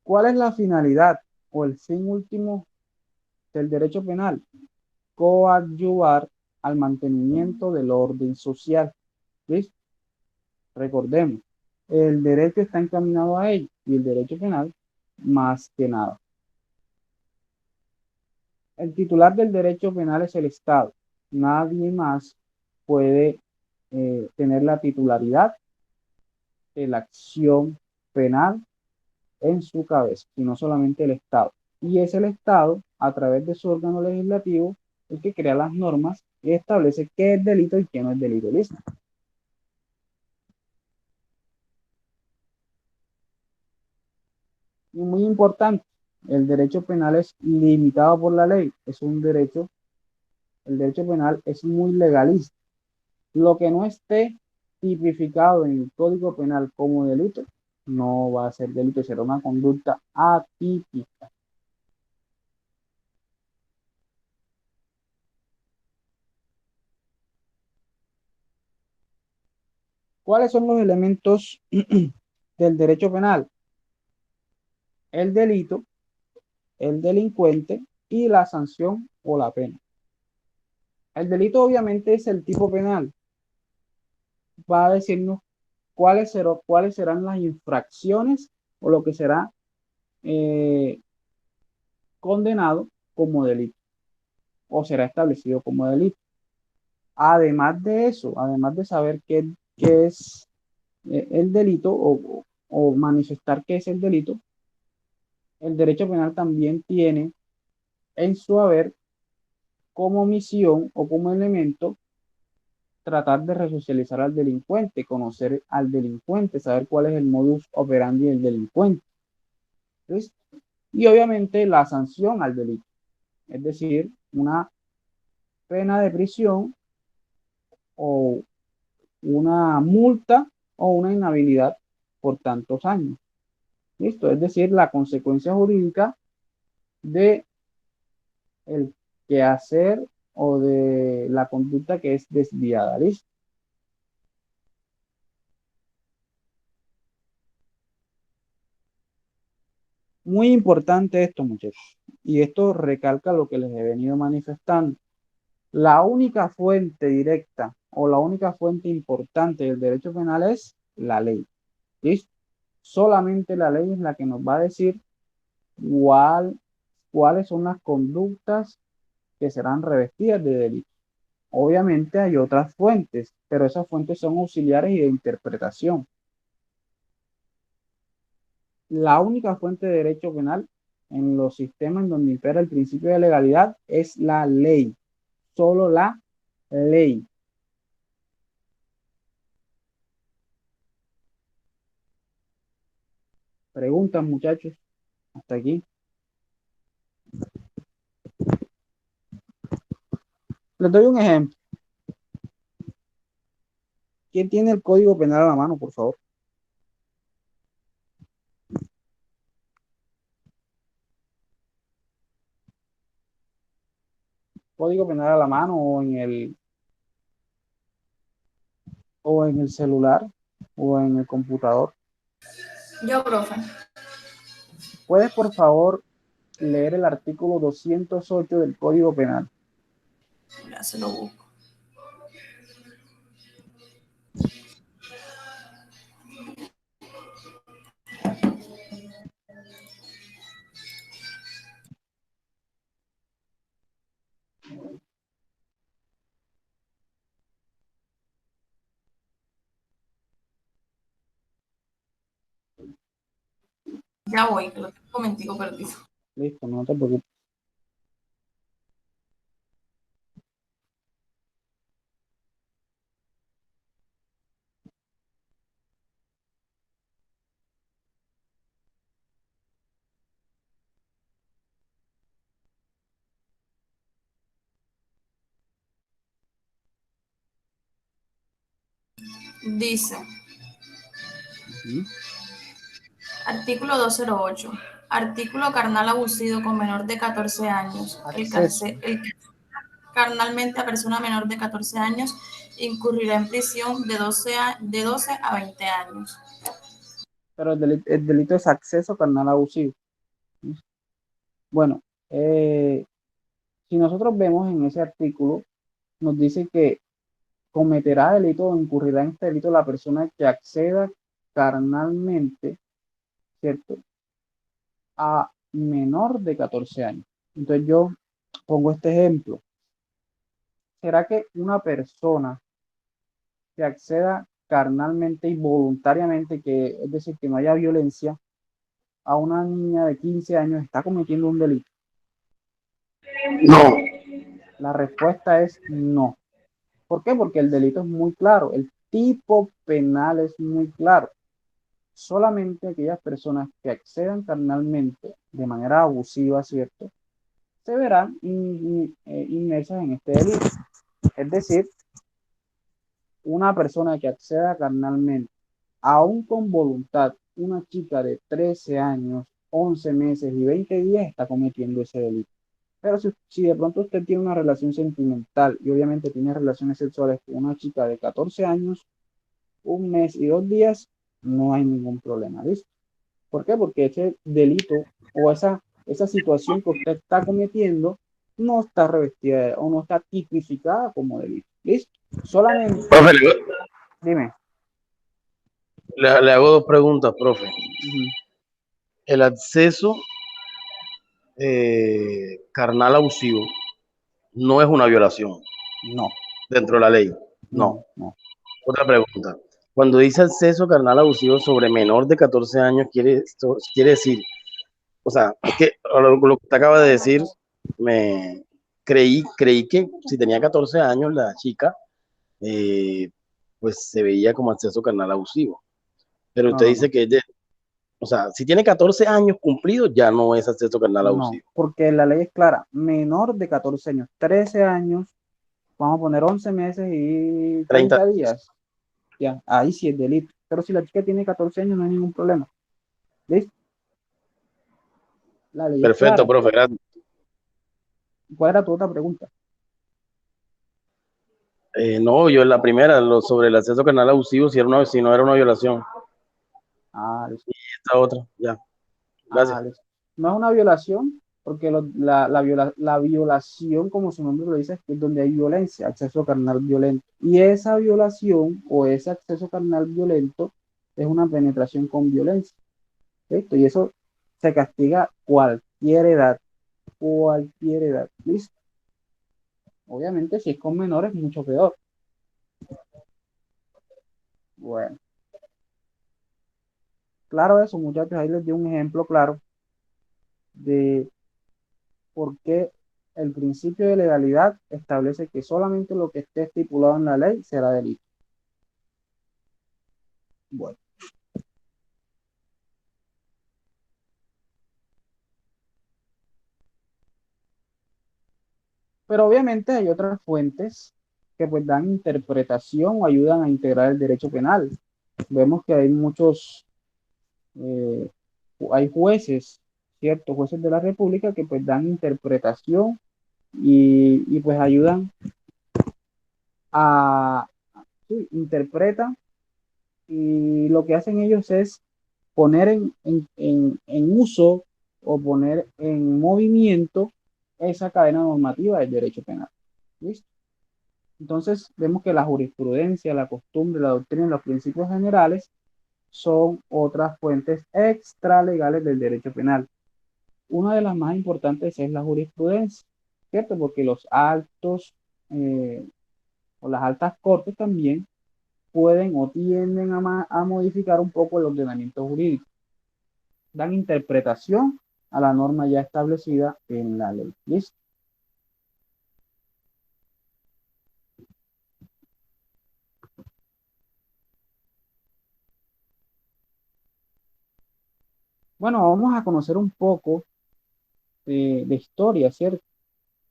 ¿Cuál es la finalidad o el fin último del derecho penal? Coadyuvar al mantenimiento del orden social. ¿Listo? Recordemos, el derecho está encaminado a ello y el derecho penal más que nada. El titular del derecho penal es el Estado. Nadie más puede tener la titularidad de la acción penal en su cabeza, sino solamente el Estado. Y es el Estado, a través de su órgano legislativo, el que crea las normas y establece qué es delito y qué no es delito. ¿Listo? Y muy importante, el derecho penal es limitado por la ley. Es un derecho, el derecho penal es muy legalista. Lo que no esté tipificado en el Código Penal como delito, no va a ser delito, será una conducta atípica. ¿Cuáles son los elementos del derecho penal? El delito, el delincuente y la sanción o la pena. El delito obviamente es el tipo penal. Va a decirnos cuáles serán las infracciones o lo que será condenado como delito o será establecido como delito. Además de eso, además de saber qué es el delito o manifestar qué es el delito, el derecho penal también tiene en su haber como misión o como elemento tratar de resocializar al delincuente, conocer al delincuente, saber cuál es el modus operandi del delincuente. ¿Listo? Y obviamente la sanción al delito, es decir, una pena de prisión o una multa o una inhabilidad por tantos años. ¿Listo? Es decir, la consecuencia jurídica de el quehacer o de la conducta que es desviada. ¿Listo? Muy importante esto, muchachos. Y esto recalca lo que les he venido manifestando. La única fuente directa o la única fuente importante del derecho penal es la ley. ¿Listo? Solamente la ley es la que nos va a decir cuáles son las conductas que serán revestidas de delito. Obviamente hay otras fuentes, pero esas fuentes son auxiliares y de interpretación. La única fuente de derecho penal en los sistemas en donde impera el principio de legalidad es la ley, solo la ley. Preguntas, muchachos, hasta aquí. Les doy un ejemplo. ¿Quién tiene el Código Penal a la mano, por favor? Código Penal a la mano o en el celular o en el computador. Yo, profe. ¿Puedes, por favor, leer el artículo 208 del Código Penal? Ya se lo busco. Ya voy, que lo tengo un momentico perdido. Listo, no te preocupes. Dice, Ujú. artículo 208. Artículo carnal abusivo con menor de 14 años. Acceso. El que carnalmente a persona menor de 14 años incurrirá en prisión de 12 a 20 años. Pero el delito es acceso carnal abusivo. Bueno, si nosotros vemos en ese artículo, nos dice que cometerá delito o incurrirá en este delito la persona que acceda carnalmente, ¿cierto?, a menor de 14 años. Entonces yo pongo este ejemplo. ¿Será que una persona que acceda carnalmente y voluntariamente, que es decir, que no haya violencia, a una niña de 15 años está cometiendo un delito? No, La respuesta es no. ¿Por qué? Porque el delito es muy claro, el tipo penal es muy claro. Solamente aquellas personas que accedan carnalmente de manera abusiva, ¿cierto?, se verán inmersas en este delito. Es decir, una persona que acceda carnalmente, aún con voluntad, una chica de 13 años, 11 meses y 20 días está cometiendo ese delito. Pero si de pronto usted tiene una relación sentimental y obviamente tiene relaciones sexuales con una chica de 14 años, 1 mes y 2 días, no hay ningún problema, ¿listo? ¿Por qué? Porque ese delito o esa situación que usted está cometiendo no está revestida o no está tipificada como delito, ¿listo? Solamente, profe, dime. le hago dos preguntas, profe. Ujú. El acceso carnal abusivo no es una violación No, dentro de la ley. No. no, no. Otra pregunta. Cuando dice acceso carnal abusivo sobre menor de 14 años, quiere decir, o sea, es que lo que usted acaba de decir, me creí que si tenía 14 años la chica, pues se veía como acceso carnal abusivo. Pero No, usted no, dice no. que es de, o sea, si tiene 14 años cumplidos, ya no es acceso carnal No, abusivo. porque la ley es clara, menor de 14 años, 13 años, vamos a poner 11 meses y 30. 30 días, ya, ahí sí es delito. Pero si la chica tiene 14 años no hay ningún problema, ¿listo? La ley es Perfecto, clara. profe, gracias. ¿Cuál era tu otra pregunta? No, yo en la primera, sobre el acceso carnal abusivo, si no era una violación. Ah, listo. Esta otra, ya. Gracias. Listo. No es una violación, porque la violación, como su nombre lo dice, es donde hay violencia, acceso carnal violento. Y esa violación o ese acceso carnal violento es una penetración con violencia. ¿Listo? Y eso se castiga cualquier edad, cualquier edad. ¿Listo? Obviamente, si es con menores, mucho peor. Bueno, claro eso, muchachos, ahí les di un ejemplo claro de por qué el principio de legalidad establece que solamente lo que esté estipulado en la ley será delito. Bueno, pero obviamente hay otras fuentes que pues dan interpretación o ayudan a integrar el derecho penal. Vemos que hay eh, hay jueces, ciertos jueces de la República que pues dan interpretación y pues ayudan a, sí, interpretan, y lo que hacen ellos es poner en uso o poner en movimiento esa cadena normativa del derecho penal. ¿Listo? Entonces vemos que la jurisprudencia, la costumbre, la doctrina y los principios generales son otras fuentes extralegales del derecho penal. Una de las más importantes es la jurisprudencia, ¿cierto? Porque los altos o las altas cortes también pueden o tienden a modificar un poco el ordenamiento jurídico. dan interpretación a la norma ya establecida en la ley. ¿Listo? Bueno, vamos a conocer un poco de historia, ¿cierto?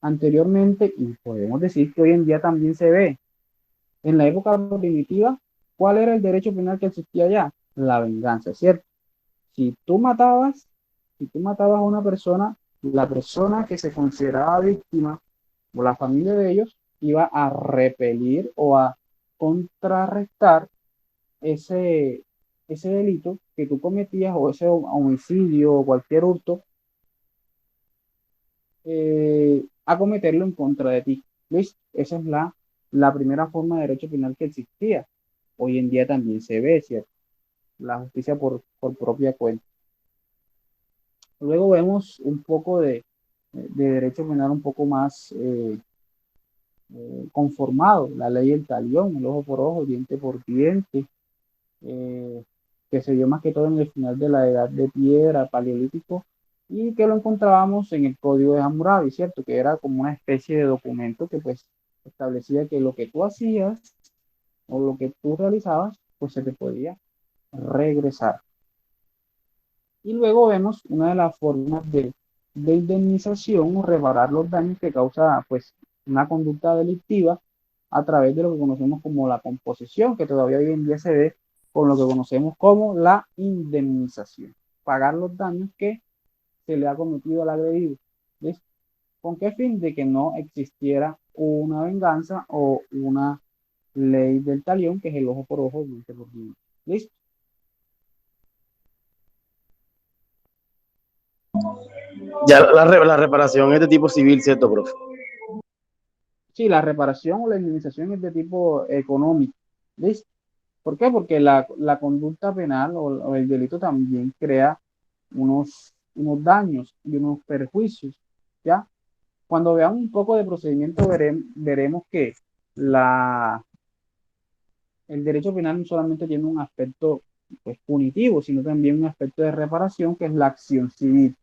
Anteriormente, y podemos decir que hoy en día también se ve, en la época primitiva, ¿cuál era el derecho penal que existía allá? La venganza, ¿cierto? Si tú matabas, si tú matabas a una persona, la persona que se consideraba víctima o la familia de ellos iba a repelir o a contrarrestar ese, ese delito que tú cometías o ese homicidio o cualquier hurto, a cometerlo en contra de ti. ¿Listo? Esa es la primera forma de derecho penal que existía. Hoy en día también se ve, ¿cierto? La justicia por propia cuenta. Luego vemos un poco de derecho penal un poco más conformado, la ley del talión, el ojo por ojo, diente por diente, eh, que se dio más que todo en el final de la edad de piedra, paleolítico, y que lo encontrábamos en el Código de Hammurabi, ¿cierto? Que era como una especie de documento que pues establecía que lo que tú hacías o lo que tú realizabas, pues se te podía regresar. Y luego vemos una de las formas de indemnización o reparar los daños que causa pues una conducta delictiva a través de lo que conocemos como la composición, que todavía hoy en día se ve con lo que conocemos como la indemnización. Pagar los daños que se le ha cometido al agredido. ¿Listo? ¿Con qué fin? De que no existiera una venganza o una ley del talión, que es el ojo por ojo, diente por diente. ¿Listo? Ya la reparación es de tipo civil, ¿cierto, profe? Sí, la reparación o la indemnización es de tipo económico. ¿Listo? ¿Por qué? Porque la conducta penal o el delito también crea unos daños y unos perjuicios. ¿Ya? Cuando veamos un poco de procedimiento, veremos que el derecho penal no solamente tiene un aspecto pues, punitivo, sino también un aspecto de reparación, que es la acción civil.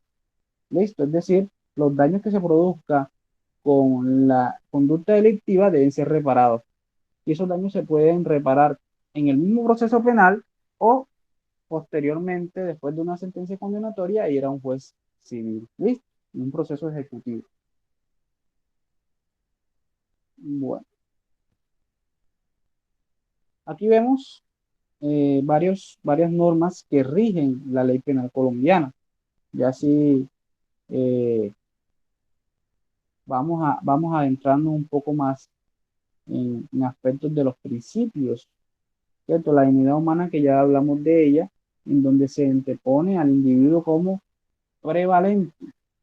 ¿Listo? Es decir, los daños que se produzcan con la conducta delictiva deben ser reparados. Y esos daños se pueden reparar en el mismo proceso penal o posteriormente, después de una sentencia condenatoria, ir a un juez civil. ¿Listo? Un proceso ejecutivo. Bueno, aquí vemos varias normas que rigen la ley penal colombiana. Ya así vamos adentrando un poco más en aspectos de los principios, ¿cierto? La dignidad humana, que ya hablamos de ella, en donde se antepone al individuo como prevalente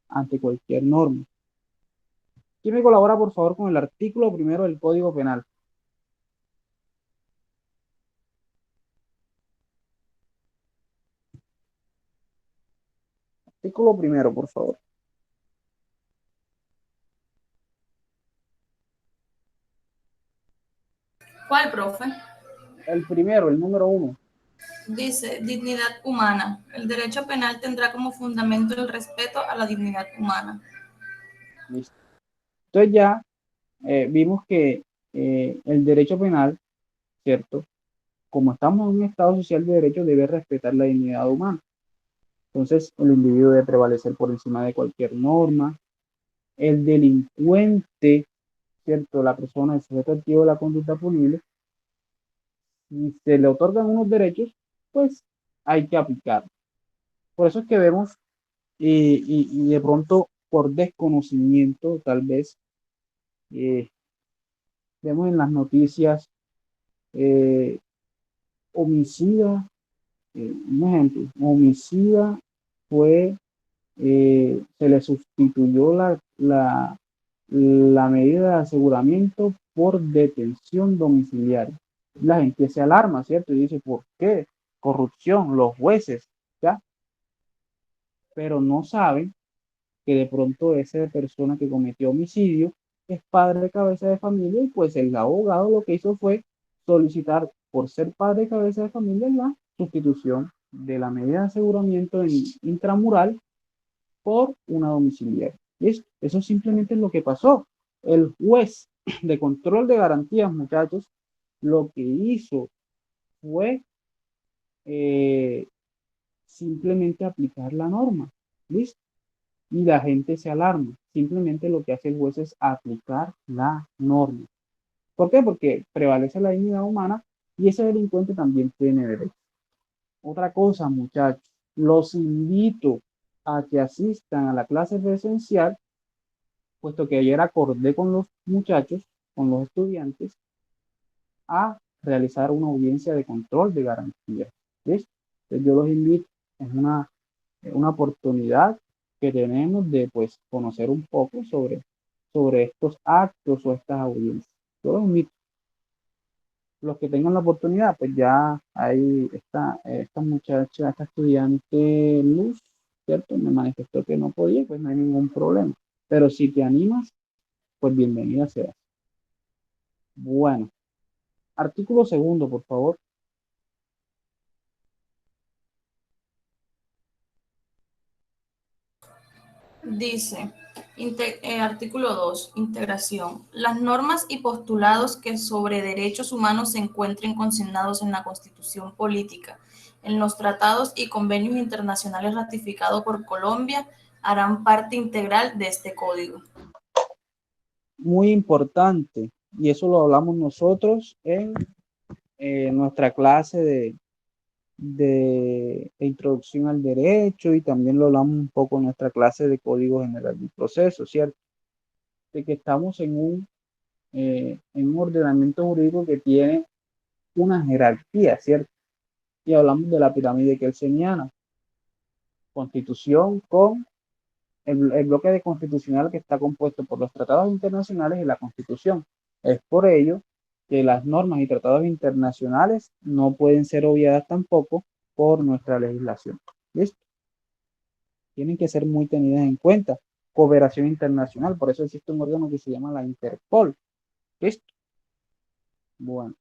ante cualquier norma. ¿Quién me colabora, por favor, con el artículo primero del Código Penal? Artículo primero, por favor. ¿Cuál, profe? El primero, el número 1. Dice, dignidad humana. El derecho penal tendrá como fundamento el respeto a la dignidad humana. Listo. Entonces ya vimos que el derecho penal, ¿cierto? Como estamos en un Estado social de derecho, debe respetar la dignidad humana. Entonces, el individuo debe prevalecer por encima de cualquier norma. El delincuente, ¿cierto? La persona, el sujeto activo de la conducta punible, si se le otorgan unos derechos, pues hay que aplicarlos. Por eso es que vemos, y de pronto por desconocimiento, tal vez, eh, vemos en las noticias eh, homicida, un ejemplo, homicida fue, se le sustituyó la medida de aseguramiento por detención domiciliaria. La gente se alarma, ¿cierto? Y dice, ¿por qué? Corrupción, los jueces, ¿ya? Pero no saben que de pronto esa persona que cometió homicidio es padre de cabeza de familia y pues el abogado lo que hizo fue solicitar por ser padre de cabeza de familia la sustitución de la medida de aseguramiento intramural por una domiciliaria. ¿Listo? Eso simplemente es lo que pasó. El juez de control de garantías, muchachos, lo que hizo fue simplemente aplicar la norma. ¿Listo? Y la gente se alarma. Simplemente lo que hace el juez es aplicar la norma. ¿Por qué? Porque prevalece la dignidad humana y ese delincuente también tiene derecho. Otra cosa, muchachos, los invito a que asistan a la clase presencial, puesto que ayer acordé con los muchachos, con los estudiantes, a realizar una audiencia de control de garantía. ¿Listo? Entonces yo los invito, es una oportunidad que tenemos de pues conocer un poco sobre estos actos o estas audiencias. Yo los invito. Los que tengan la oportunidad, pues ya ahí está esta muchacha, esta estudiante Luz, ¿cierto? Me manifestó que no podía, pues no hay ningún problema. Pero si te animas, pues bienvenida sea. Bueno, artículo segundo, por favor. Dice, artículo 2, integración. Las normas y postulados que sobre derechos humanos se encuentren consignados en la Constitución Política, en los tratados y convenios internacionales ratificados por Colombia, harán parte integral de este código. Muy importante, y eso lo hablamos nosotros en nuestra clase de introducción al derecho y también lo hablamos un poco en nuestra clase de Código General del Proceso, ¿cierto? De que estamos en un ordenamiento jurídico que tiene una jerarquía, ¿cierto? Y hablamos de la pirámide kelseniana. Constitución con el bloque de constitucional que está compuesto por los tratados internacionales y la Constitución. Es por ello que las normas y tratados internacionales no pueden ser obviadas tampoco por nuestra legislación. ¿Listo? Tienen que ser muy tenidas en cuenta. Cooperación internacional, por eso existe un órgano que se llama la Interpol. ¿Listo? Bueno.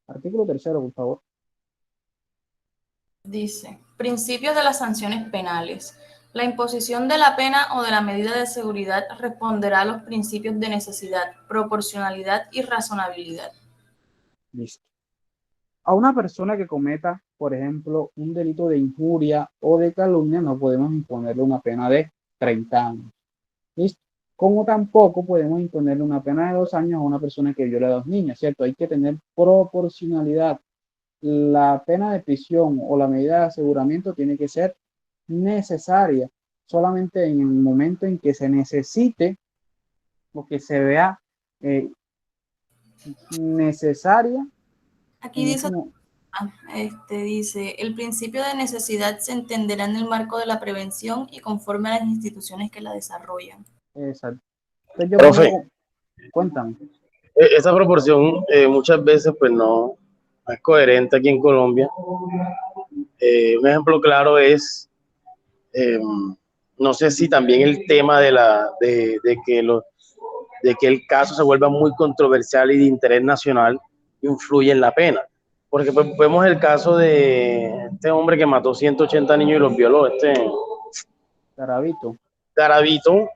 Artículo tercero, por favor. Dice, principios de las sanciones penales. La imposición de la pena o de la medida de seguridad responderá a los principios de necesidad, proporcionalidad y razonabilidad. Listo. A una persona que cometa, por ejemplo, un delito de injuria o de calumnia, no podemos imponerle una pena de 30 años. ¿Listo? Como tampoco podemos imponerle una pena de 2 años a una persona que viola a 2 niñas, ¿cierto? Hay que tener proporcionalidad. La pena de prisión o la medida de aseguramiento tiene que ser necesaria solamente en el momento en que se necesite o que se vea necesaria. Aquí dice, el principio de necesidad se entenderá en el marco de la prevención y conforme a las instituciones que la desarrollan. Exacto. Entonces yo Profe, cuéntame. esa proporción muchas veces pues no es coherente aquí en Colombia. Un ejemplo claro es, no sé si también el tema de que el caso se vuelva muy controversial y de interés nacional influye en la pena. Porque pues, vemos el caso de este hombre que mató 180 niños y los violó, Garavito. Garavito,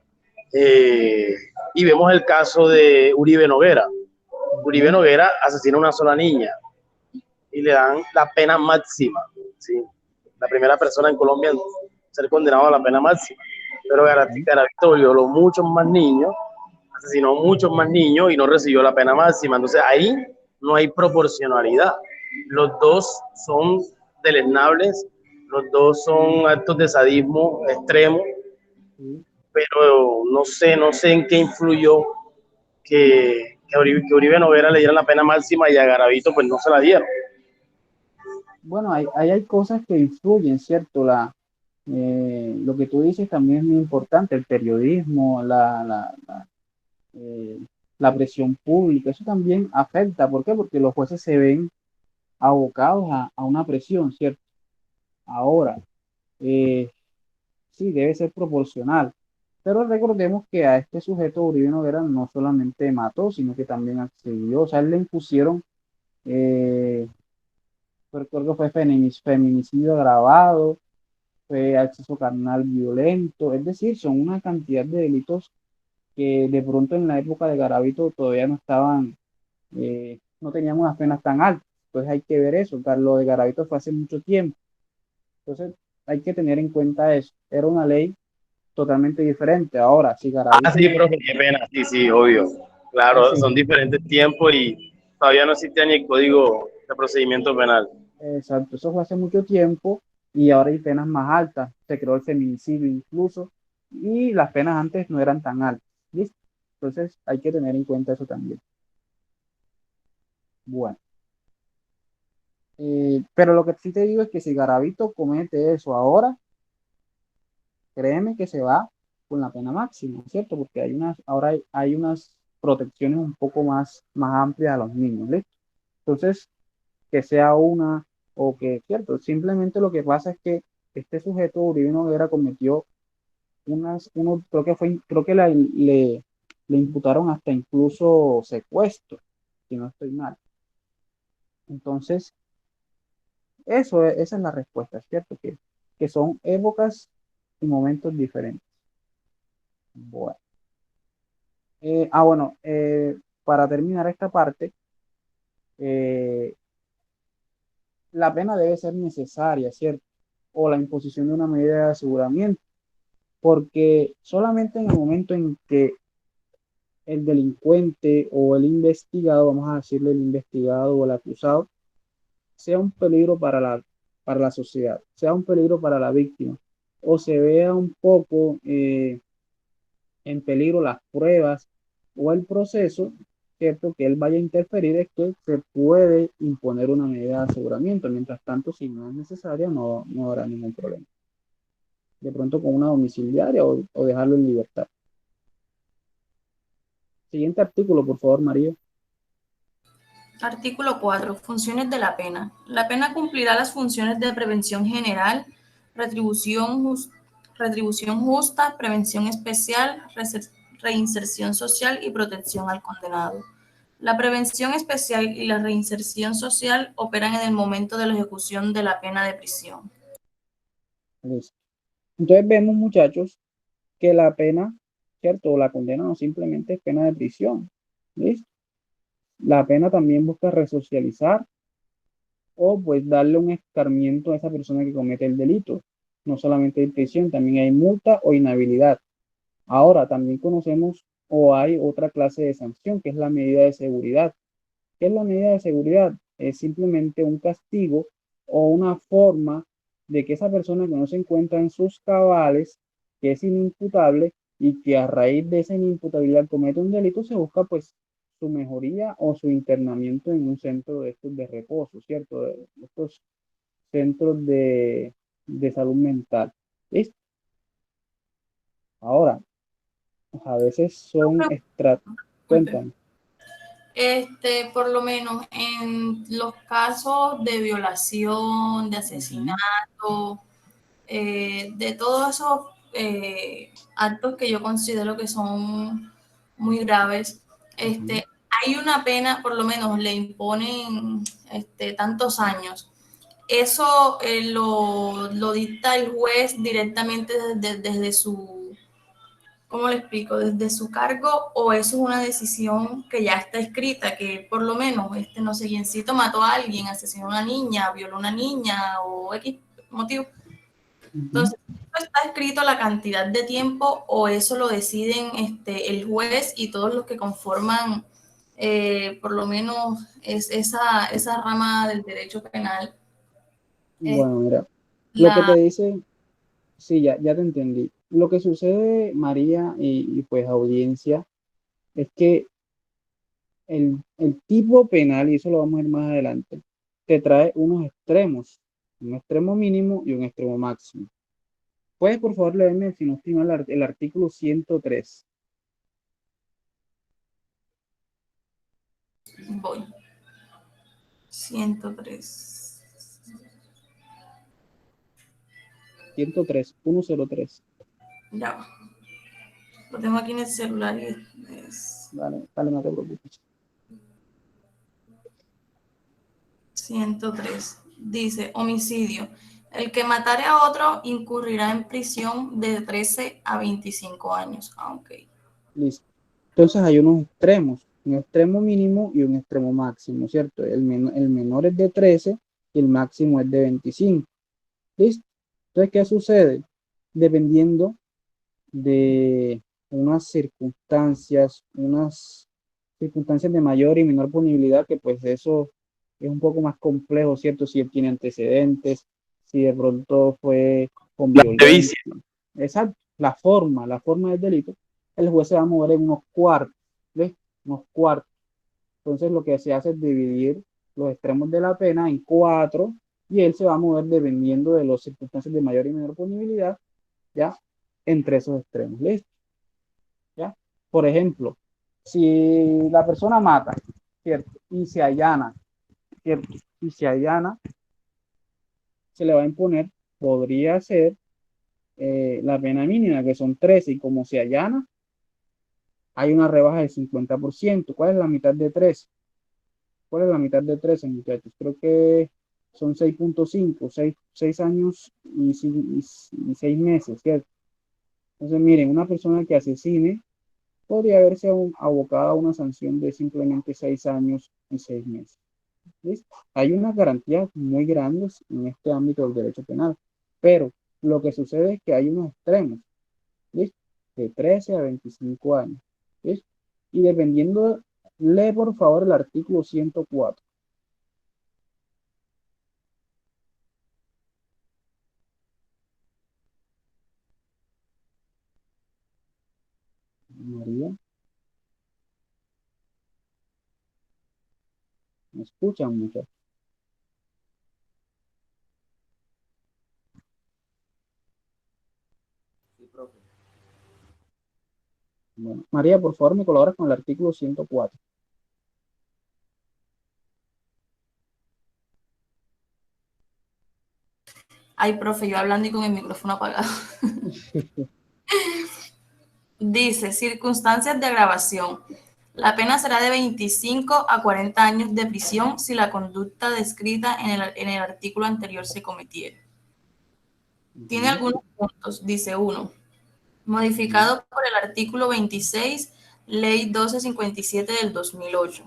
y vemos el caso de Uribe Noguera. Uribe Noguera asesina a una sola niña y le dan la pena máxima, ¿sí? La primera persona en Colombia en ser condenado a la pena máxima. Pero Garavito violó muchos más niños, asesinó muchos más niños y no recibió la pena máxima. Entonces ahí no hay proporcionalidad. Los dos son deleznables, los dos son actos de sadismo extremo, pero no sé en qué influyó que Uribe Noguera le diera la pena máxima y a Garavito pues no se la dieron. Bueno, hay cosas que influyen, ¿cierto? Lo que tú dices también es muy importante, el periodismo, la presión pública, eso también afecta. ¿Por qué? Porque los jueces se ven abocados a una presión, ¿cierto? Ahora, sí, debe ser proporcional. Pero recordemos que a este sujeto Uribe Noguera no solamente mató, sino que también accedió. O sea, le impusieron pues creo que fue feminicidio agravado, fue acceso carnal violento, es decir, son una cantidad de delitos que de pronto en la época de Garavito todavía no estaban, no tenían unas penas tan altas. Entonces hay que ver eso, lo de Garavito fue hace mucho tiempo. Entonces hay que tener en cuenta eso. Era una ley totalmente diferente. Ahora, si Ah, Garavito... sí, profe, qué pena. Sí, sí, obvio. Claro, Sí, son diferentes tiempos y todavía no existía ni el código de procedimiento penal. exacto, eso fue hace mucho tiempo y ahora hay penas más altas. Se creó el feminicidio incluso y las penas antes no eran tan altas. ¿Listo? Entonces hay que tener en cuenta eso también. Bueno, pero lo que sí te digo es que si Garavito comete eso ahora, créeme que se va con la pena máxima, ¿cierto? Porque ahora hay unas protecciones un poco más amplias a los niños, ¿listo? Entonces, que sea una o que, ¿cierto? Simplemente lo que pasa es que este sujeto, Uribe Noguera, cometió creo que le imputaron hasta incluso secuestro, si no estoy mal. Entonces, esa es la respuesta, ¿cierto? Que son épocas y momentos diferentes. Bueno. Bueno, para terminar esta parte, eh, la pena debe ser necesaria, ¿cierto? O la imposición de una medida de aseguramiento, porque solamente en el momento en que el delincuente o el investigado, vamos a decirle el investigado o el acusado, sea un peligro para la sociedad, sea un peligro para la víctima, o se vea un poco en peligro las pruebas o el proceso, ¿cierto? Que él vaya a interferir, es que se puede imponer una medida de aseguramiento. Mientras tanto, si no es necesaria, no habrá ningún problema. De pronto con una domiciliaria o dejarlo en libertad. Siguiente artículo, por favor, María. Artículo 4. Funciones de la pena. La pena cumplirá las funciones de prevención general, retribución justa, prevención especial, reinserción social y protección al condenado. La prevención especial y la reinserción social operan en el momento de la ejecución de la pena de prisión. Listo. Entonces vemos, muchachos, que la pena, ¿cierto? O la condena no simplemente es pena de prisión. ¿Listo? La pena también busca resocializar o pues darle un escarmiento a esa persona que comete el delito. No solamente hay prisión, también hay multa o inhabilidad. Ahora, también conocemos o hay otra clase de sanción, que es la medida de seguridad. ¿Qué es la medida de seguridad? Es simplemente un castigo o una forma de que esa persona que no se encuentra en sus cabales, que es inimputable y que a raíz de esa inimputabilidad comete un delito, se busca pues su mejoría o su internamiento en un centro de estos de reposo, ¿cierto? De estos centros de salud mental. ¿Listo? Ahora, a veces son Disculpe. cuentan. Por lo menos en los casos de violación, de Ujú. asesinato, de todos esos actos que yo considero que son muy graves, Ujú. hay una pena, por lo menos le imponen tantos años. Eso lo dicta el juez directamente desde su, ¿cómo le explico? Desde su cargo, o eso es una decisión que ya está escrita, que por lo menos, no sé, quiencito mató a alguien, asesinó a una niña, violó a una niña o X motivo. Ujú. Entonces, ¿eso está escrito la cantidad de tiempo o eso lo deciden el juez y todos los que conforman por lo menos esa rama del derecho penal? Es Bueno, mira, lo que te la, dice, sí, ya te entendí. Lo que sucede, María, pues audiencia, es que el tipo penal, y eso lo vamos a ver más adelante, te trae unos extremos, un extremo mínimo y un extremo máximo. ¿Puedes, por favor, leerme, si no estoy mal, el artículo 103? voy, 103. 103, 103. Ya va. Lo tengo aquí en el celular y es Vale, vale, no te preocupes. 103. Dice, homicidio. El que matare a otro incurrirá en prisión de 13 a 25 años. Ah, ok. Listo. Entonces hay unos extremos, un extremo mínimo y un extremo máximo, ¿cierto? El menor es de 13 y el máximo es de 25. ¿Listo? Entonces, ¿qué sucede? Dependiendo de unas circunstancias de mayor y menor punibilidad, que pues eso es un poco más complejo, ¿cierto? Si él tiene antecedentes, si de pronto fue con violencia. Previcia. Exacto, la forma del delito, el juez se va a mover en unos cuartos, ¿ves? Unos cuartos. Entonces lo que se hace es dividir los extremos de la pena en cuatro y él se va a mover dependiendo de las circunstancias de mayor y menor punibilidad, ¿ya? Entre esos extremos, ¿listo? ¿Ya? Por ejemplo, si la persona mata, ¿cierto? Y se allana, ¿cierto? Y se allana, se le va a imponer, podría ser la pena mínima, que son 13, y como se allana, hay una rebaja del 50%. ¿Cuál es la mitad de 13? ¿Cuál es la mitad de 13, muchachos? Creo que son 6.5, 6 años y 6 meses, ¿cierto? Entonces, miren, una persona que asesine podría verse abocada a una sanción de simplemente 6 años y 6 meses. ¿Listo? Hay unas garantías muy grandes en este ámbito del derecho penal, pero lo que sucede es que hay unos extremos, ¿listo? De 13 a 25 años, ¿listo? Y dependiendo, lee por favor el artículo 104. María, ¿me escuchan, muchachos? Bueno, María, por favor, me colaboras con el artículo 104. Ay, profe, yo hablando y con el micrófono apagado. Dice, circunstancias de agravación. La pena será de 25 a 40 años de prisión si la conducta descrita en el artículo anterior se cometiera. Tiene algunos puntos. Dice uno, modificado por el artículo 26, Ley 1257 del 2008.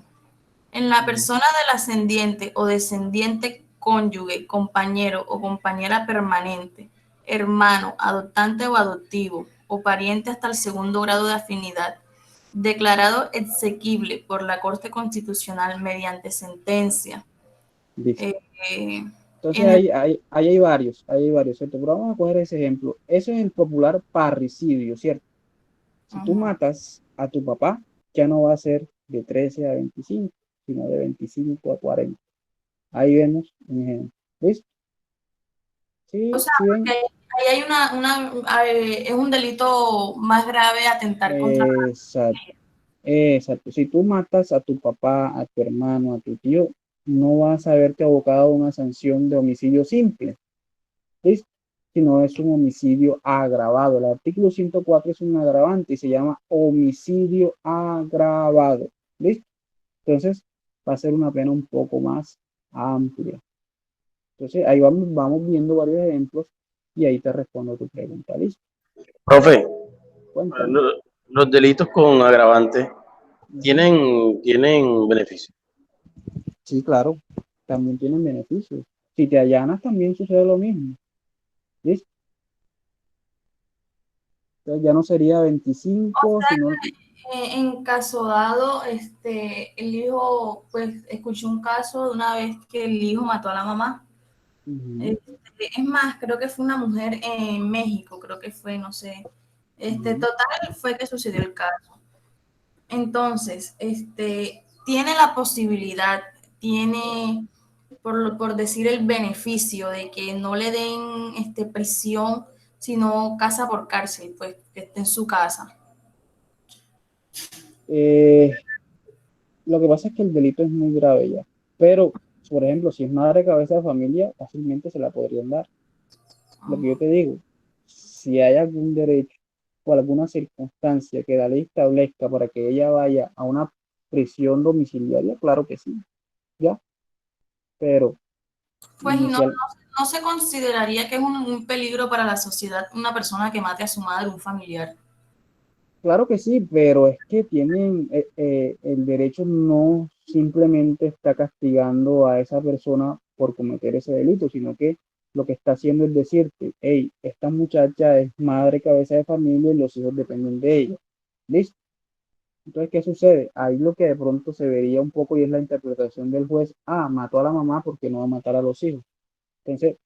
En la persona del ascendiente o descendiente cónyuge, compañero o compañera permanente, hermano, adoptante o adoptivo, o pariente hasta el segundo grado de afinidad, declarado exequible por la Corte Constitucional mediante sentencia. Listo. Eh, Entonces en el, hay varios, ¿cierto? Pero vamos a coger ese ejemplo. Eso es el popular parricidio, ¿cierto? Si tú matas a tu papá, ya no va a ser de 13 a 25, sino de 25 a 40. Ahí vemos un ejemplo. ¿Listo? o Sí, sea, sí ven. porque ahí hay es un delito más grave atentar contra la Exacto, exacto. Si tú matas a tu papá, a tu hermano, a tu tío, no vas a verte abocado a una sanción de homicidio simple. ¿Listo? Sino es un homicidio agravado. El artículo 104 es un agravante y se llama homicidio agravado. ¿Listo? Entonces va a ser una pena un poco más amplia. Entonces ahí vamos viendo varios ejemplos y ahí te respondo tu pregunta. ¿Listo? Profe, Cuéntame. los delitos con agravante tienen beneficio. Sí, claro, también tienen beneficios. Si te allanas también sucede lo mismo. ¿Listo? Entonces ya no sería 25, sino... En caso dado, el hijo, pues escuché un caso de una vez que el hijo mató a la mamá. Uh-huh, Este, es más, creo que fue una mujer en México, creo que fue, no sé. uh-huh. Total fue que sucedió el caso. Entonces, tiene la posibilidad, tiene, por decir, el beneficio de que no le den prisión, sino casa por cárcel, pues que esté en su casa. Eh, Lo que pasa es que el delito es muy grave ya, pero, por ejemplo, si es madre cabeza de familia, fácilmente se la podrían dar. Lo que yo te digo, si hay algún derecho o alguna circunstancia que la ley establezca para que ella vaya a una prisión domiciliaria, claro que sí, ¿ya? Pero Pues inicial. no se consideraría que es un peligro para la sociedad una persona que mate a su madre, un familiar. Claro que sí, pero es que tienen el derecho no simplemente está castigando a esa persona por cometer ese delito, sino que lo que está haciendo es decirte, hey, esta muchacha es madre cabeza de familia y los hijos dependen de ella. ¿Listo? Entonces, ¿qué sucede? Ahí lo que de pronto se vería un poco y es la interpretación del juez, mató a la mamá porque no va a matar a los hijos. Entonces,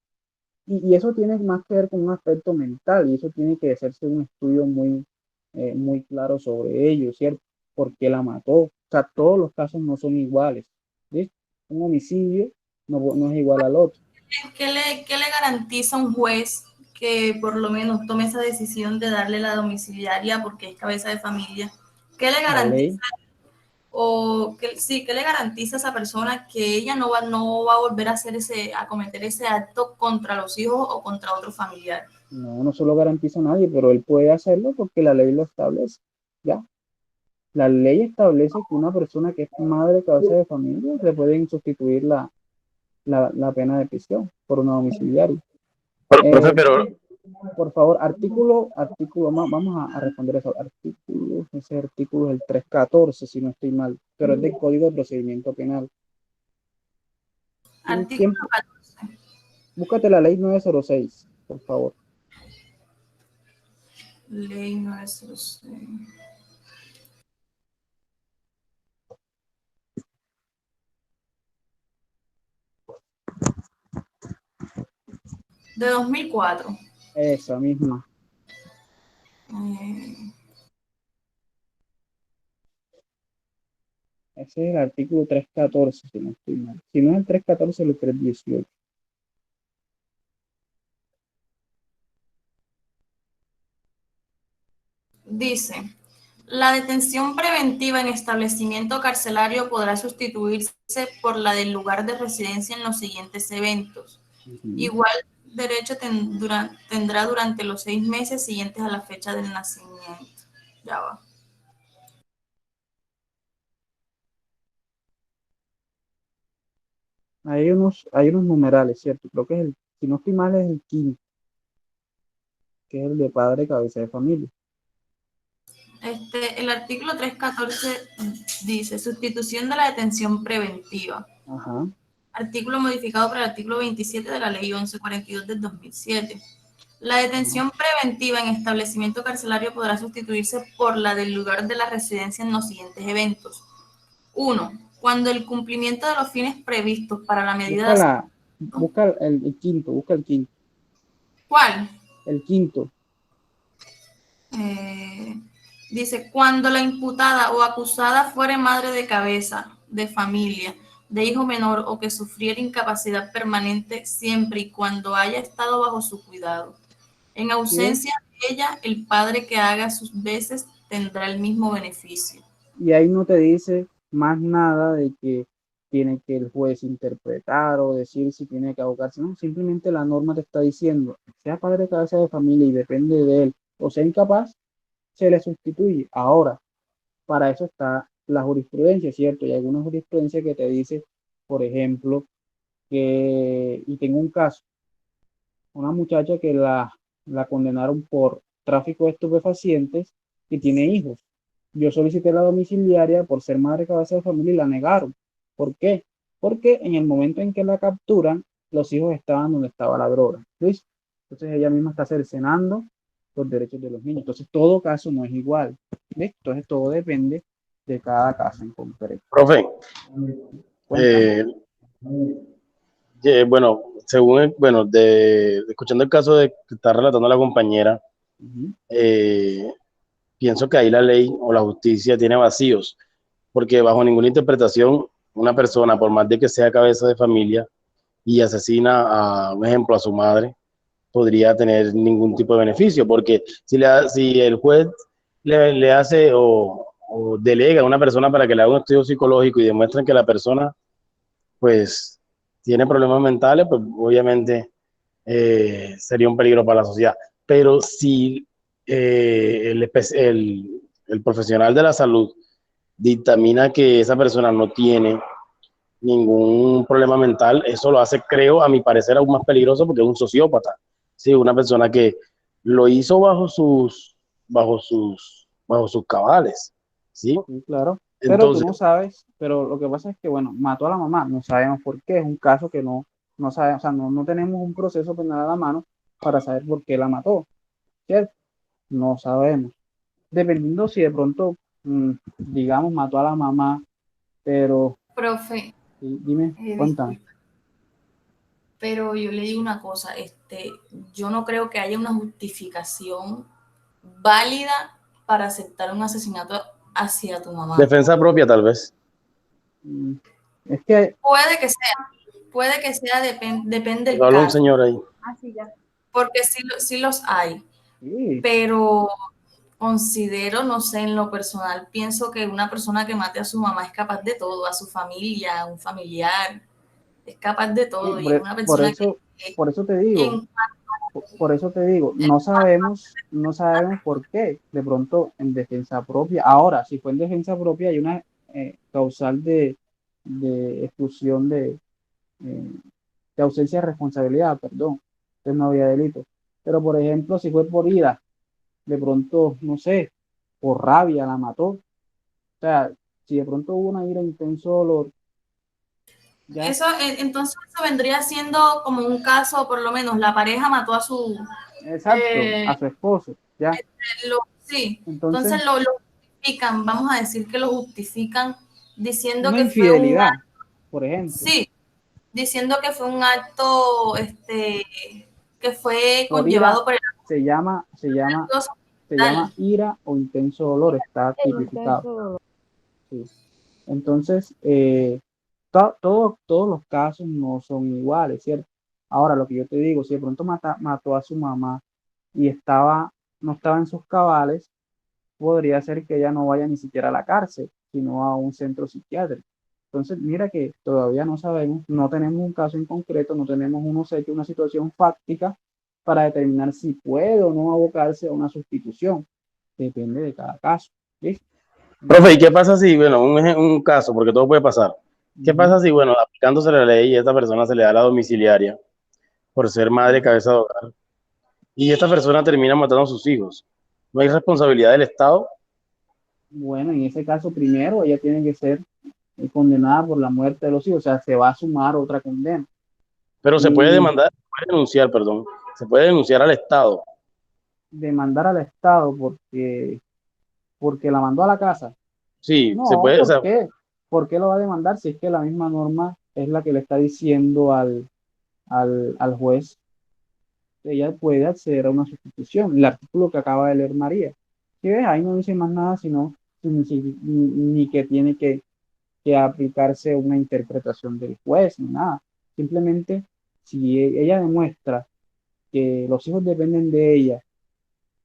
y eso tiene más que ver con un aspecto mental y eso tiene que hacerse un estudio muy claro sobre ello, ¿cierto? ¿Por qué la mató? O sea, todos los casos no son iguales, ¿sí? Un homicidio no es igual al otro. ¿Qué le garantiza a un juez que por lo menos tome esa decisión de darle la domiciliaria porque es cabeza de familia? ¿Qué le La ley, garantiza qué le garantiza a esa persona que ella no va a volver a a cometer ese acto contra los hijos o contra otro familiar? no se lo garantiza a nadie, pero él puede hacerlo porque la ley lo establece, ¿ya? La ley establece que una persona que es madre cabeza de familia le pueden sustituir la pena de prisión por una domiciliaria. Profe, Eh, pero Por favor, artículo, vamos a responder eso. Artículo, ese artículo es el 314 si no estoy mal, pero es del Código de Procedimiento Penal. Artículo ¿Quién? Búscate la ley 906 por favor. Ley 906. De 2004. Esa misma. Eh, Ese es el artículo 314 si no estoy mal. Si no es el 314, el 318. Dice, la detención preventiva en establecimiento carcelario podrá sustituirse por la del lugar de residencia en los siguientes eventos. Ujú. Igual derecho tendrá durante los 6 meses siguientes a la fecha del nacimiento. Ya va. Hay unos numerales, ¿cierto? Creo que si no estoy mal, es el quinto, que es el de padre cabeza de familia. El artículo 314 dice sustitución de la detención preventiva. Ajá. Artículo modificado por el artículo 27 de la Ley 1142 del 2007. La detención preventiva en establecimiento carcelario podrá sustituirse por la del lugar de la residencia en los siguientes eventos. 1. Cuando el cumplimiento de los fines previstos para la medida de aseguramiento. Busca el quinto, busca el quinto. ¿Cuál? El quinto. Eh, Dice, cuando la imputada o acusada fuere madre de cabeza, de familia, de hijo menor o que sufriera incapacidad permanente siempre y cuando haya estado bajo su cuidado. En ¿Sí ves? ausencia de ella, el padre que haga sus veces tendrá el mismo beneficio. Y ahí no te dice más nada de que tiene que el juez interpretar o decir si tiene que abocarse, no, simplemente la norma te está diciendo, sea padre de cabeza de familia y depende de él, o sea incapaz, se le sustituye. Ahora, para eso está la jurisprudencia, ¿cierto? Y hay alguna jurisprudencia que te dice, por ejemplo, y tengo un caso, una muchacha que la condenaron por tráfico de estupefacientes y tiene hijos. Yo solicité la domiciliaria por ser madre cabeza de familia y la negaron. ¿Por qué? Porque en el momento en que la capturan, los hijos estaban donde estaba la droga. ¿Listo? Entonces ella misma está cercenando los derechos de los niños. Entonces todo caso no es igual. ¿Listo? Entonces todo depende de cada caso en concreto. profe, Cuéntame. eh, bueno, según, bueno, escuchando el caso de que está relatando la compañera, Ujú. eh, pienso que ahí la ley o la justicia tiene vacíos, porque bajo ninguna interpretación, una persona, por más de que sea cabeza de familia y asesina a, un ejemplo, a su madre, podría tener ningún tipo de beneficio, porque si el juez le hace o delega a una persona para que le haga un estudio psicológico y demuestren que la persona, pues, tiene problemas mentales, pues obviamente sería un peligro para la sociedad. Pero si el profesional de la salud dictamina que esa persona no tiene ningún problema mental. Eso lo hace, creo, a mi parecer, aún más peligroso porque es un sociópata. Sí, una persona que lo hizo bajo sus cabales. ¿Sí? Sí, claro. Pero tú Entonces, no sabes, pero lo que pasa es que, bueno, mató a la mamá, no sabemos por qué, es un caso que no sabemos, o sea, no tenemos un proceso penal a la mano para saber por qué la mató, ¿cierto? No sabemos. Dependiendo si de pronto, digamos, mató a la mamá, pero, Profe, dime, cuéntame. disculpe, pero yo le digo una cosa, yo no creo que haya una justificación válida para aceptar un asesinato hacia tu mamá. defensa propia, tal vez. Mm, Es que, Puede que sea, depende del Habla un caso, señor ahí. Ah, sí, ya. porque sí los hay, sí, pero considero, no sé, en lo personal, pienso que una persona que mate a su mamá es capaz de todo, a su familia, a un familiar, es capaz de sí, todo, y es una por persona eso, que por eso te digo, en, por eso te digo, no sabemos por qué, de pronto en defensa propia. Ahora, si fue en defensa propia, hay una causal de exclusión eh, de ausencia de responsabilidad, perdón, entonces no había delito. Pero, por ejemplo, si fue por ira, de pronto, no sé, por rabia la mató. O sea, si de pronto hubo una ira intenso dolor, ya, eso, entonces eso vendría siendo como un caso, por lo menos la pareja mató a su, exacto, eh, a su esposo, ya. sí, Entonces, entonces lo justifican, vamos a decir que lo justifican diciendo una que fue un, infidelidad, por ejemplo, sí, diciendo que fue un acto, que fue por ira, conllevado por el se acto se tal. llama ira o intenso dolor, está E tipificado. intenso dolor. Sí. Entonces, todos los casos no son iguales, ¿cierto? Ahora, lo que yo te digo, si de pronto mató a su mamá y no estaba en sus cabales, podría ser que ella no vaya ni siquiera a la cárcel, sino a un centro psiquiátrico. Entonces, mira que todavía no sabemos, no tenemos un caso en concreto, no tenemos unos hechos, una situación fáctica para determinar si puede o no abocarse a una sustitución. Depende de cada caso. ¿Listo? Profe, Entonces, ¿y qué pasa si, bueno, un caso, porque todo puede pasar? ¿Qué ujú, pasa si, bueno, aplicándose la ley y esta persona se le da la domiciliaria por ser madre cabeza de hogar y esta persona termina matando a sus hijos? ¿No hay responsabilidad del Estado? bueno, en ese caso, primero ella tiene que ser condenada por la muerte de los hijos, o sea, se va a sumar otra condena. Pero se puede Y demandar, se puede denunciar, perdón, se puede denunciar al Estado. demandar al Estado porque la mandó a la casa. Sí, se No, puede, o ¿por sea, qué? ¿Por qué lo va a demandar si es que la misma norma es la que le está diciendo al juez que ella puede acceder a una sustitución? El artículo que acaba de leer María. Si ves, ahí no dice más nada, sino ni que tiene que aplicarse una interpretación del juez, ni nada. Simplemente, si ella demuestra que los hijos dependen de ella,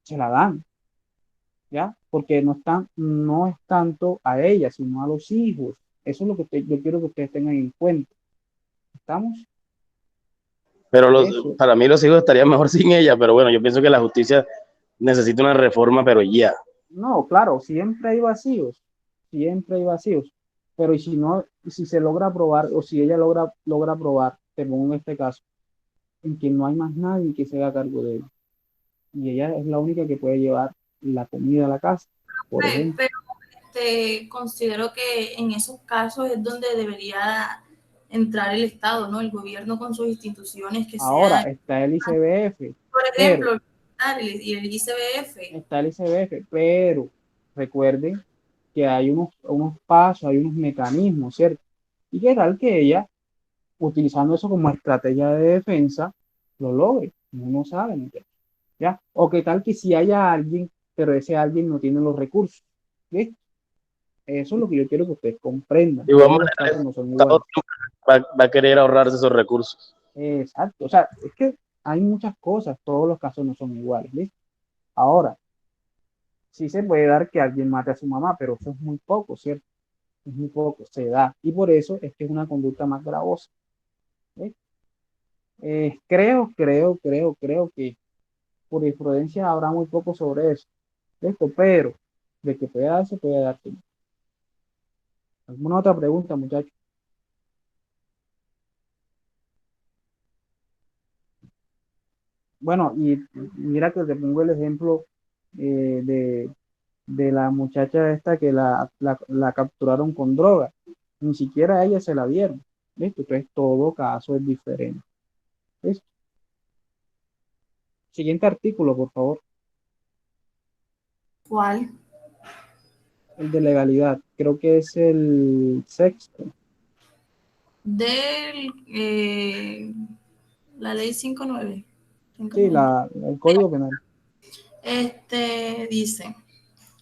se la dan, ¿ya? Porque no es tanto a ella, sino a los hijos. Eso es lo que yo quiero que ustedes tengan en cuenta. ¿Estamos? pero Eso. para mí los hijos estarían mejor sin ella, pero bueno, yo pienso que la justicia necesita una reforma, pero ya. No, claro, siempre hay vacíos, pero y si no, si se logra probar, o si ella logra probar, te pongo en este caso, en que no hay más nadie que se haga cargo de ella, y ella es la única que puede llevar la comida a la casa, por ejemplo. Pero considero que en esos casos es donde debería entrar el Estado, ¿no? El gobierno con sus instituciones que Ahora sean, está el ICBF, por pero ejemplo, y el ICBF. está el ICBF, pero recuerden que hay unos pasos, hay unos mecanismos, ¿cierto? Y qué tal que ella, utilizando eso como estrategia de defensa, lo logre. Uno no sabe, ¿no? ¿Ya? O qué tal que si haya alguien, pero ese alguien no tiene los recursos. ¿Listo? Eso es lo que yo quiero que ustedes comprendan. De igual Todos los manera, casos el no son Estado iguales. va a querer ahorrarse esos recursos. Exacto. O sea, es que hay muchas cosas, todos los casos no son iguales. ¿Listo? Ahora, sí se puede dar que alguien mate a su mamá, pero eso es muy poco, ¿cierto? Es muy poco, se da. Y por eso es que es una conducta más gravosa. ¿Listo? Creo que por imprudencia habrá muy poco sobre eso. ¿Listo? Pero de que pueda darse, puede darse. ¿Alguna otra pregunta, muchachos? Bueno, y mira que te pongo el ejemplo de la muchacha esta que la capturaron con droga. Ni siquiera a ella se la dieron. ¿Listo? Entonces todo caso es diferente. ¿Listo? Siguiente artículo, por favor. ¿Cuál? El de legalidad. Creo que es el sexto. Del la ley 59. Sí, el Código Penal. Dice,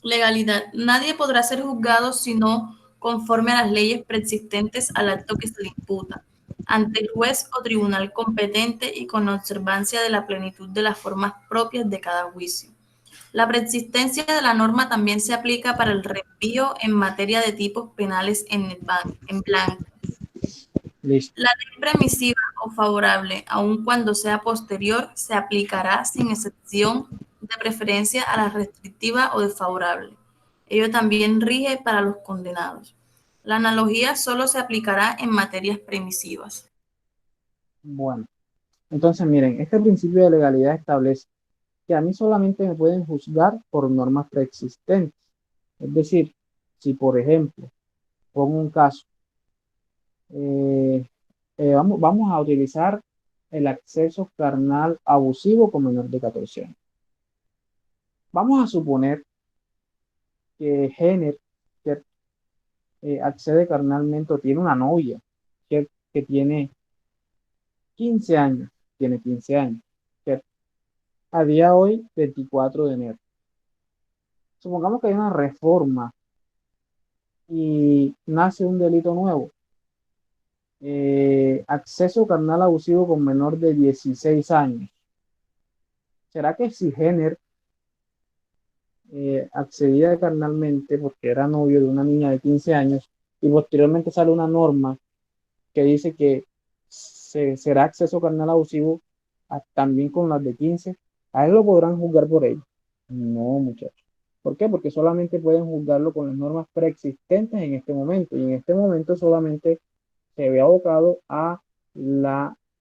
legalidad. Nadie podrá ser juzgado sino conforme a las leyes preexistentes al acto que se le imputa, ante el juez o tribunal competente y con observancia de la plenitud de las formas propias de cada juicio. La preexistencia de la norma también se aplica para el reenvío en materia de tipos penales en blanco. Listo. La ley permisiva o favorable, aun cuando sea posterior, se aplicará sin excepción de preferencia a la restrictiva o desfavorable. Ello también rige para los condenados. La analogía solo se aplicará en materias permisivas. Bueno, entonces miren, este principio de legalidad establece que a mí solamente me pueden juzgar por normas preexistentes. Es decir, si por ejemplo, pongo un caso, eh, vamos a utilizar el acceso carnal abusivo con menor de 14 años. Vamos a suponer que Jenner, ¿cierto? Accede carnalmente o tiene una novia, ¿cierto? Que tiene 15 años, tiene 15 años, ¿cierto? A día hoy, 24 de enero. Supongamos que hay una reforma y nace un delito nuevo. Acceso carnal abusivo con menor de 16 años. ¿Será que si Jenner accedía carnalmente porque era novio de una niña de 15 años y posteriormente sale una norma que dice que será acceso carnal abusivo también con las de 15, a él lo podrán juzgar por ello? No, muchachos. ¿Por qué? Porque solamente pueden juzgarlo con las normas preexistentes en este momento, y en este momento solamente se ve abocado al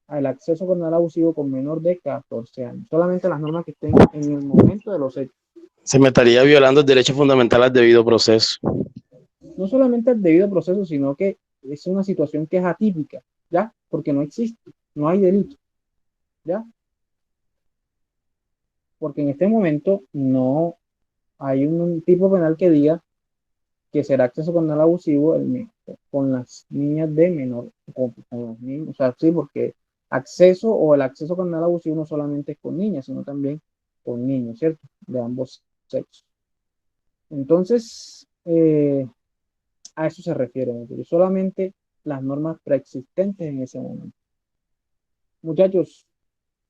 acceso carnal abusivo con menor de 14 años. Solamente las normas que estén en el momento de los hechos. Se me estaría violando el derecho fundamental al debido proceso. No solamente el debido proceso, sino que es una situación que es atípica, ¿ya? Porque no existe, no hay delito, ¿ya? Porque en este momento no hay un tipo penal que diga que será acceso carnal abusivo con las niñas de menor, con los niños, o sea, sí, porque acceso o el acceso carnal abusivo no solamente es con niñas, sino también con niños, ¿cierto? De ambos sexos. Entonces, a eso se refiere, solamente las normas preexistentes en ese momento. Muchachos,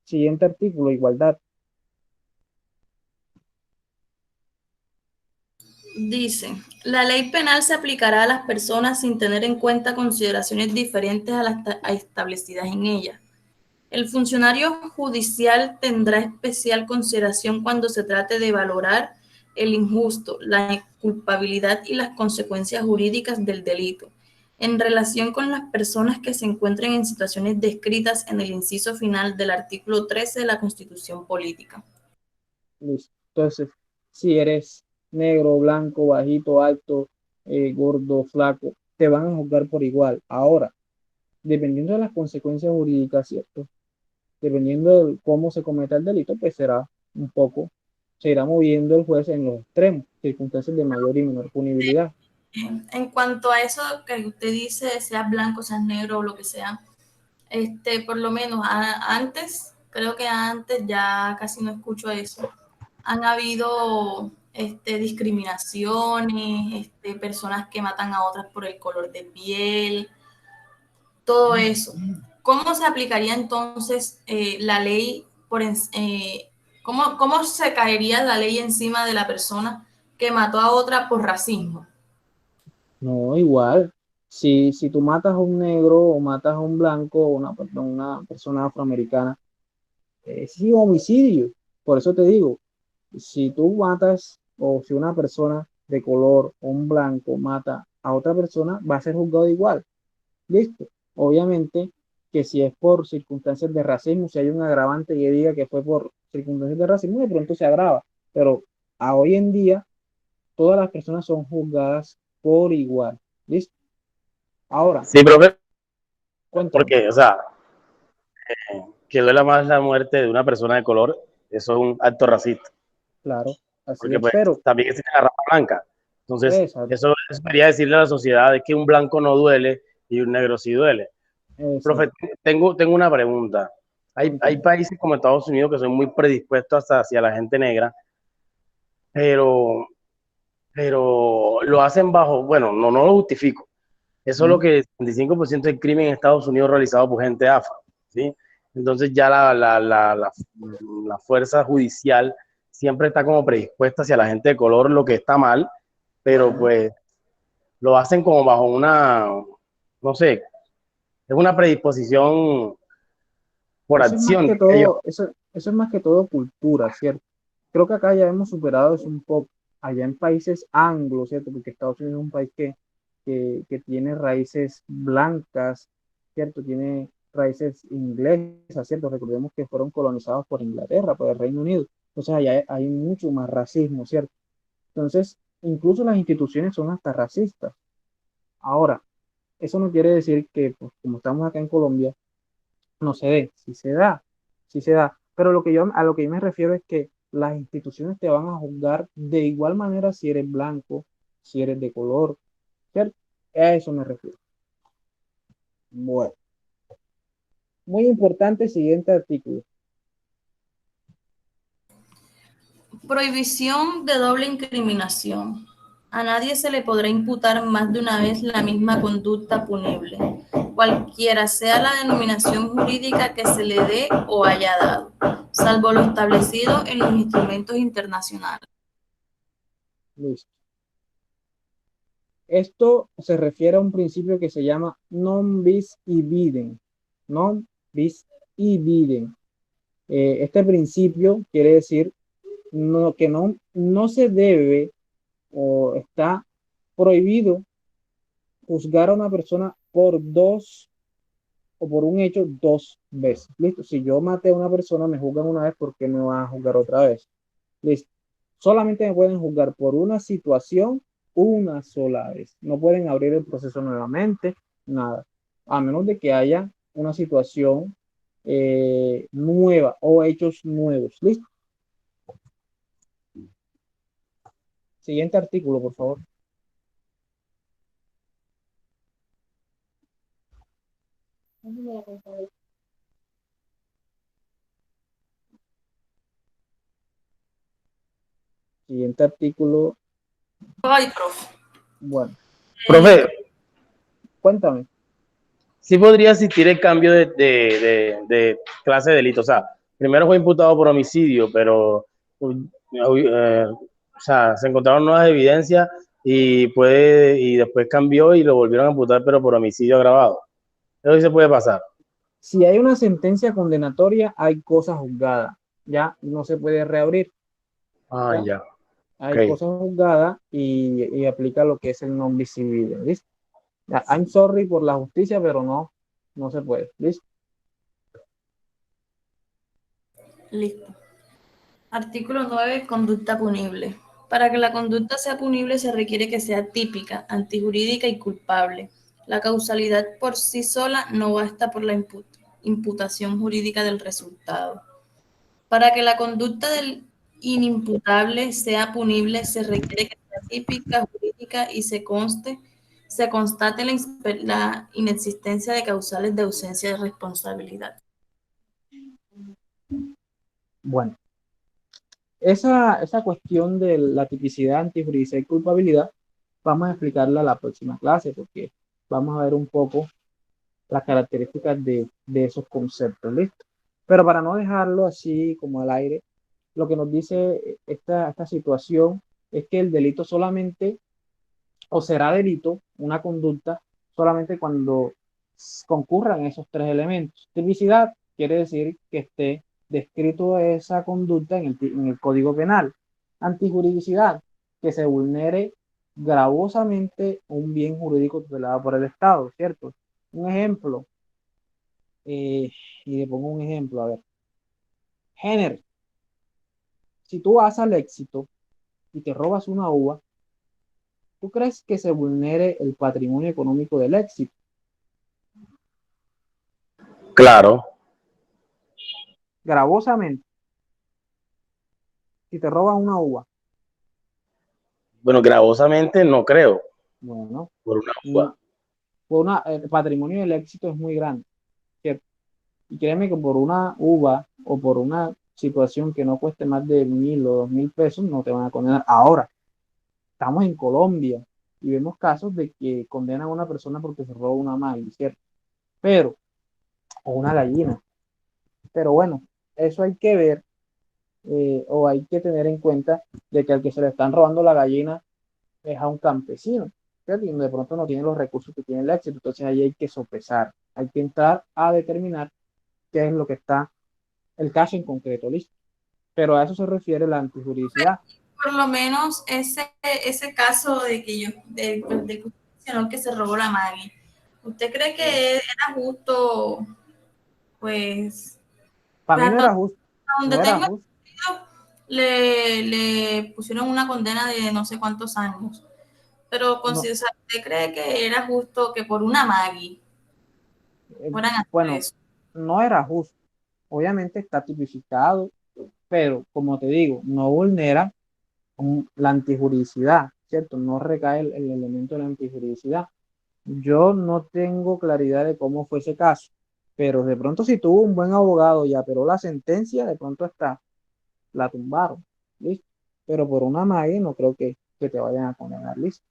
siguiente artículo, igualdad. Dice, la ley penal se aplicará a las personas sin tener en cuenta consideraciones diferentes a las establecidas en ella. El funcionario judicial tendrá especial consideración cuando se trate de valorar el injusto, la culpabilidad y las consecuencias jurídicas del delito, en relación con las personas que se encuentren en situaciones descritas en el inciso final del artículo 13 de la Constitución Política. Listo. Entonces, si eres negro, blanco, bajito, alto, gordo, flaco, te van a juzgar por igual. Ahora, dependiendo de las consecuencias jurídicas, ¿cierto? Dependiendo de cómo se cometa el delito, pues se irá moviendo el juez en los extremos, circunstancias de mayor y menor punibilidad. En cuanto a eso que usted dice, sea blanco, sea negro o lo que sea, por lo menos antes, creo que antes ya casi no escucho eso. Han habido discriminaciones, personas que matan a otras por el color de piel, todo eso. ¿Cómo se aplicaría entonces la ley ¿cómo se caería la ley encima de la persona que mató a otra por racismo? No, igual. Si tú matas a un negro o matas a un blanco o una persona afroamericana, es homicidio. Por eso te digo, si tú matas o si una persona de color o un blanco mata a otra persona, va a ser juzgado igual. Listo. Obviamente que si es por circunstancias de racismo, si hay un agravante que diga que fue por circunstancias de racismo, de pronto se agrava. Pero a hoy en día, todas las personas son juzgadas por igual. ¿Listo? Ahora, Sí, profe, cuéntame. porque, o sea, que duela más la muerte de una persona de color, eso es un acto racista, Claro, así porque es. pues Pero, también existe la raza blanca. Entonces, esa, eso quería decirle a la sociedad de que un blanco no duele y un negro sí duele. esa, Profe, tengo una pregunta. Hay cuéntame. países como Estados Unidos que son muy predispuestos hacia la gente negra, pero, pero lo hacen bajo, bueno, no lo justifico. Eso es lo Ujú. que el 75% del crimen en Estados Unidos realizado por gente afro, ¿sí? Entonces ya la fuerza judicial siempre está como predispuesta hacia la gente de color, lo que está mal, pero Ujú. pues lo hacen como bajo una, no sé, es una predisposición por Eso es más acción, que diría yo. todo, eso es más que todo cultura, ¿cierto? Creo que acá ya hemos superado eso un poco. Allá en países anglos, ¿cierto? Porque Estados Unidos es un país que tiene raíces blancas, ¿cierto? Tiene raíces inglesas, ¿cierto? Recordemos que fueron colonizados por Inglaterra, por el Reino Unido. Entonces allá hay mucho más racismo, ¿cierto? Entonces, incluso las instituciones son hasta racistas. Ahora, eso no quiere decir que, pues, como estamos acá en Colombia, no se dé, sí se da, sí se da. Pero a lo que yo me refiero es que las instituciones te van a juzgar de igual manera si eres blanco, si eres de color, ¿cierto? A eso me refiero. Bueno, muy importante, siguiente artículo. Prohibición de doble incriminación. A nadie se le podrá imputar más de una vez la misma conducta punible, cualquiera sea la denominación jurídica que se le dé o haya dado, salvo lo establecido en los instrumentos internacionales. Listo. Esto se refiere a un principio que se llama non bis idem. Non bis idem. Este principio quiere decir que no se debe o está prohibido juzgar a una persona por dos o por un hecho dos veces. Listo. Si yo maté a una persona, me juzgan una vez, ¿por qué me van a juzgar otra vez? Listo. Solamente me pueden juzgar por una situación una sola vez. No pueden abrir el proceso nuevamente, nada. A menos de que haya una situación nueva o hechos nuevos. Listo. Siguiente artículo, por favor. Siguiente artículo. Ay, profe. Bueno, Profe, cuéntame. sí podría existir el cambio de clase de delito. O sea, primero fue imputado por homicidio, pero o sea, se encontraron nuevas evidencias y después cambió y lo volvieron a imputar, pero por homicidio agravado. Eso sí se puede pasar. Si hay una sentencia condenatoria, hay cosa juzgada. Ya no se puede reabrir. Ah, Ya ya. Ok. hay cosas juzgadas y aplica lo que es el non bis in idem, ¿listo? Ya, I'm sorry por la justicia, pero no se puede, ¿listo? Listo. Artículo 9. Conducta punible. Para que la conducta sea punible se requiere que sea típica, antijurídica y culpable. La causalidad por sí sola no basta por la imputación jurídica del resultado. Para que la conducta del inimputable sea punible se requiere que sea típica, jurídica y se constate la inexistencia de causales de ausencia de responsabilidad. Bueno, esa cuestión de la tipicidad, antijuridicidad y culpabilidad, vamos a explicarla la próxima clase porque vamos a ver un poco las características de esos conceptos, ¿listo? Pero para no dejarlo así como al aire, lo que nos dice esta situación es que el delito solamente, o será delito, una conducta, solamente cuando concurran esos tres elementos. Tipicidad quiere decir que esté descrito esa conducta en el Código Penal. Antijuridicidad, que se vulnere gravosamente un bien jurídico tutelado por el Estado, ¿cierto? Un ejemplo, Y le pongo un ejemplo, a ver. Henry, si tú vas al éxito y te robas una uva, ¿tú crees que se vulnere el patrimonio económico del éxito? Claro. Gravosamente, si te robas una uva, Bueno, gravosamente no creo, bueno, por una mm, uva. el patrimonio del éxito es muy grande, ¿cierto? Y créeme que por una uva o por una situación que no cueste más de 1.000 o 2.000 pesos, no te van a condenar. Ahora, estamos en Colombia y vemos casos de que condenan a una persona porque se roba una maguey, ¿cierto? Pero, o una gallina. Pero bueno, eso hay que ver, o hay que tener en cuenta de que al que se le están robando la gallina es a un campesino, ¿cierto? Y de pronto no tiene los recursos que tiene el éxito. Entonces ahí hay que sopesar, hay que entrar a determinar qué es lo que está, el caso en concreto, listo. Pero a eso se refiere la antijuridicidad. Por lo menos ese caso de que de que usted mencionó que se robó la Maggie, ¿usted cree que era justo, pues, Para pues mí no era justo, donde no era tengo justo. entendido, le pusieron una condena de no sé cuántos años? Pero No, ¿usted cree que era justo que por una Maggie fueran a hacer bueno, eso? no era justo. Obviamente está tipificado, pero como te digo, no vulnera la antijuridicidad, ¿cierto? No recae el elemento de la antijuridicidad. Yo no tengo claridad de cómo fue ese caso, pero de pronto si tuvo un buen abogado y apeló la sentencia, de pronto está, la tumbaron, ¿listo? Pero por una magia no creo que te vayan a condenar, ¿listo?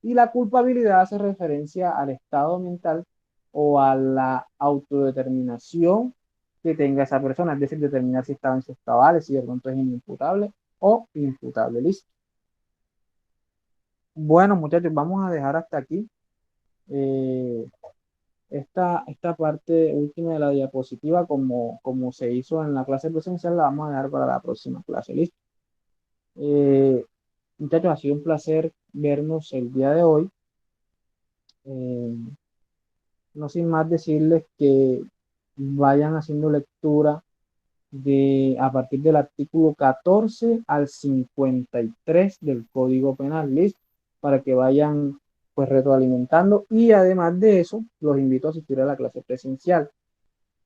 Y la culpabilidad hace referencia al estado mental o a la autodeterminación que tenga esa persona, es decir, determinar si estaba en sus cabales, si de pronto es inimputable o imputable, ¿listo? Bueno, muchachos, vamos a dejar hasta aquí. Eh, esta parte última de la diapositiva, como se hizo en la clase presencial, la vamos a dejar para la próxima clase, ¿listo? Eh, Muchachos, ha sido un placer vernos el día de hoy. Eh, no sin más decirles que vayan haciendo lectura a partir del artículo 14 al 53 del Código Penal, ¿listo? Para que vayan pues retroalimentando y además de eso, los invito a asistir a la clase presencial.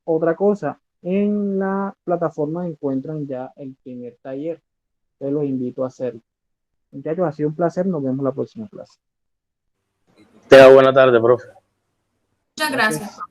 Otra cosa, en la plataforma encuentran ya el primer taller. Te los invito a hacerlo. Muchachos, ha sido un placer. Nos vemos la próxima clase. Tenga buena tarde, profe. Muchas gracias. Gracias.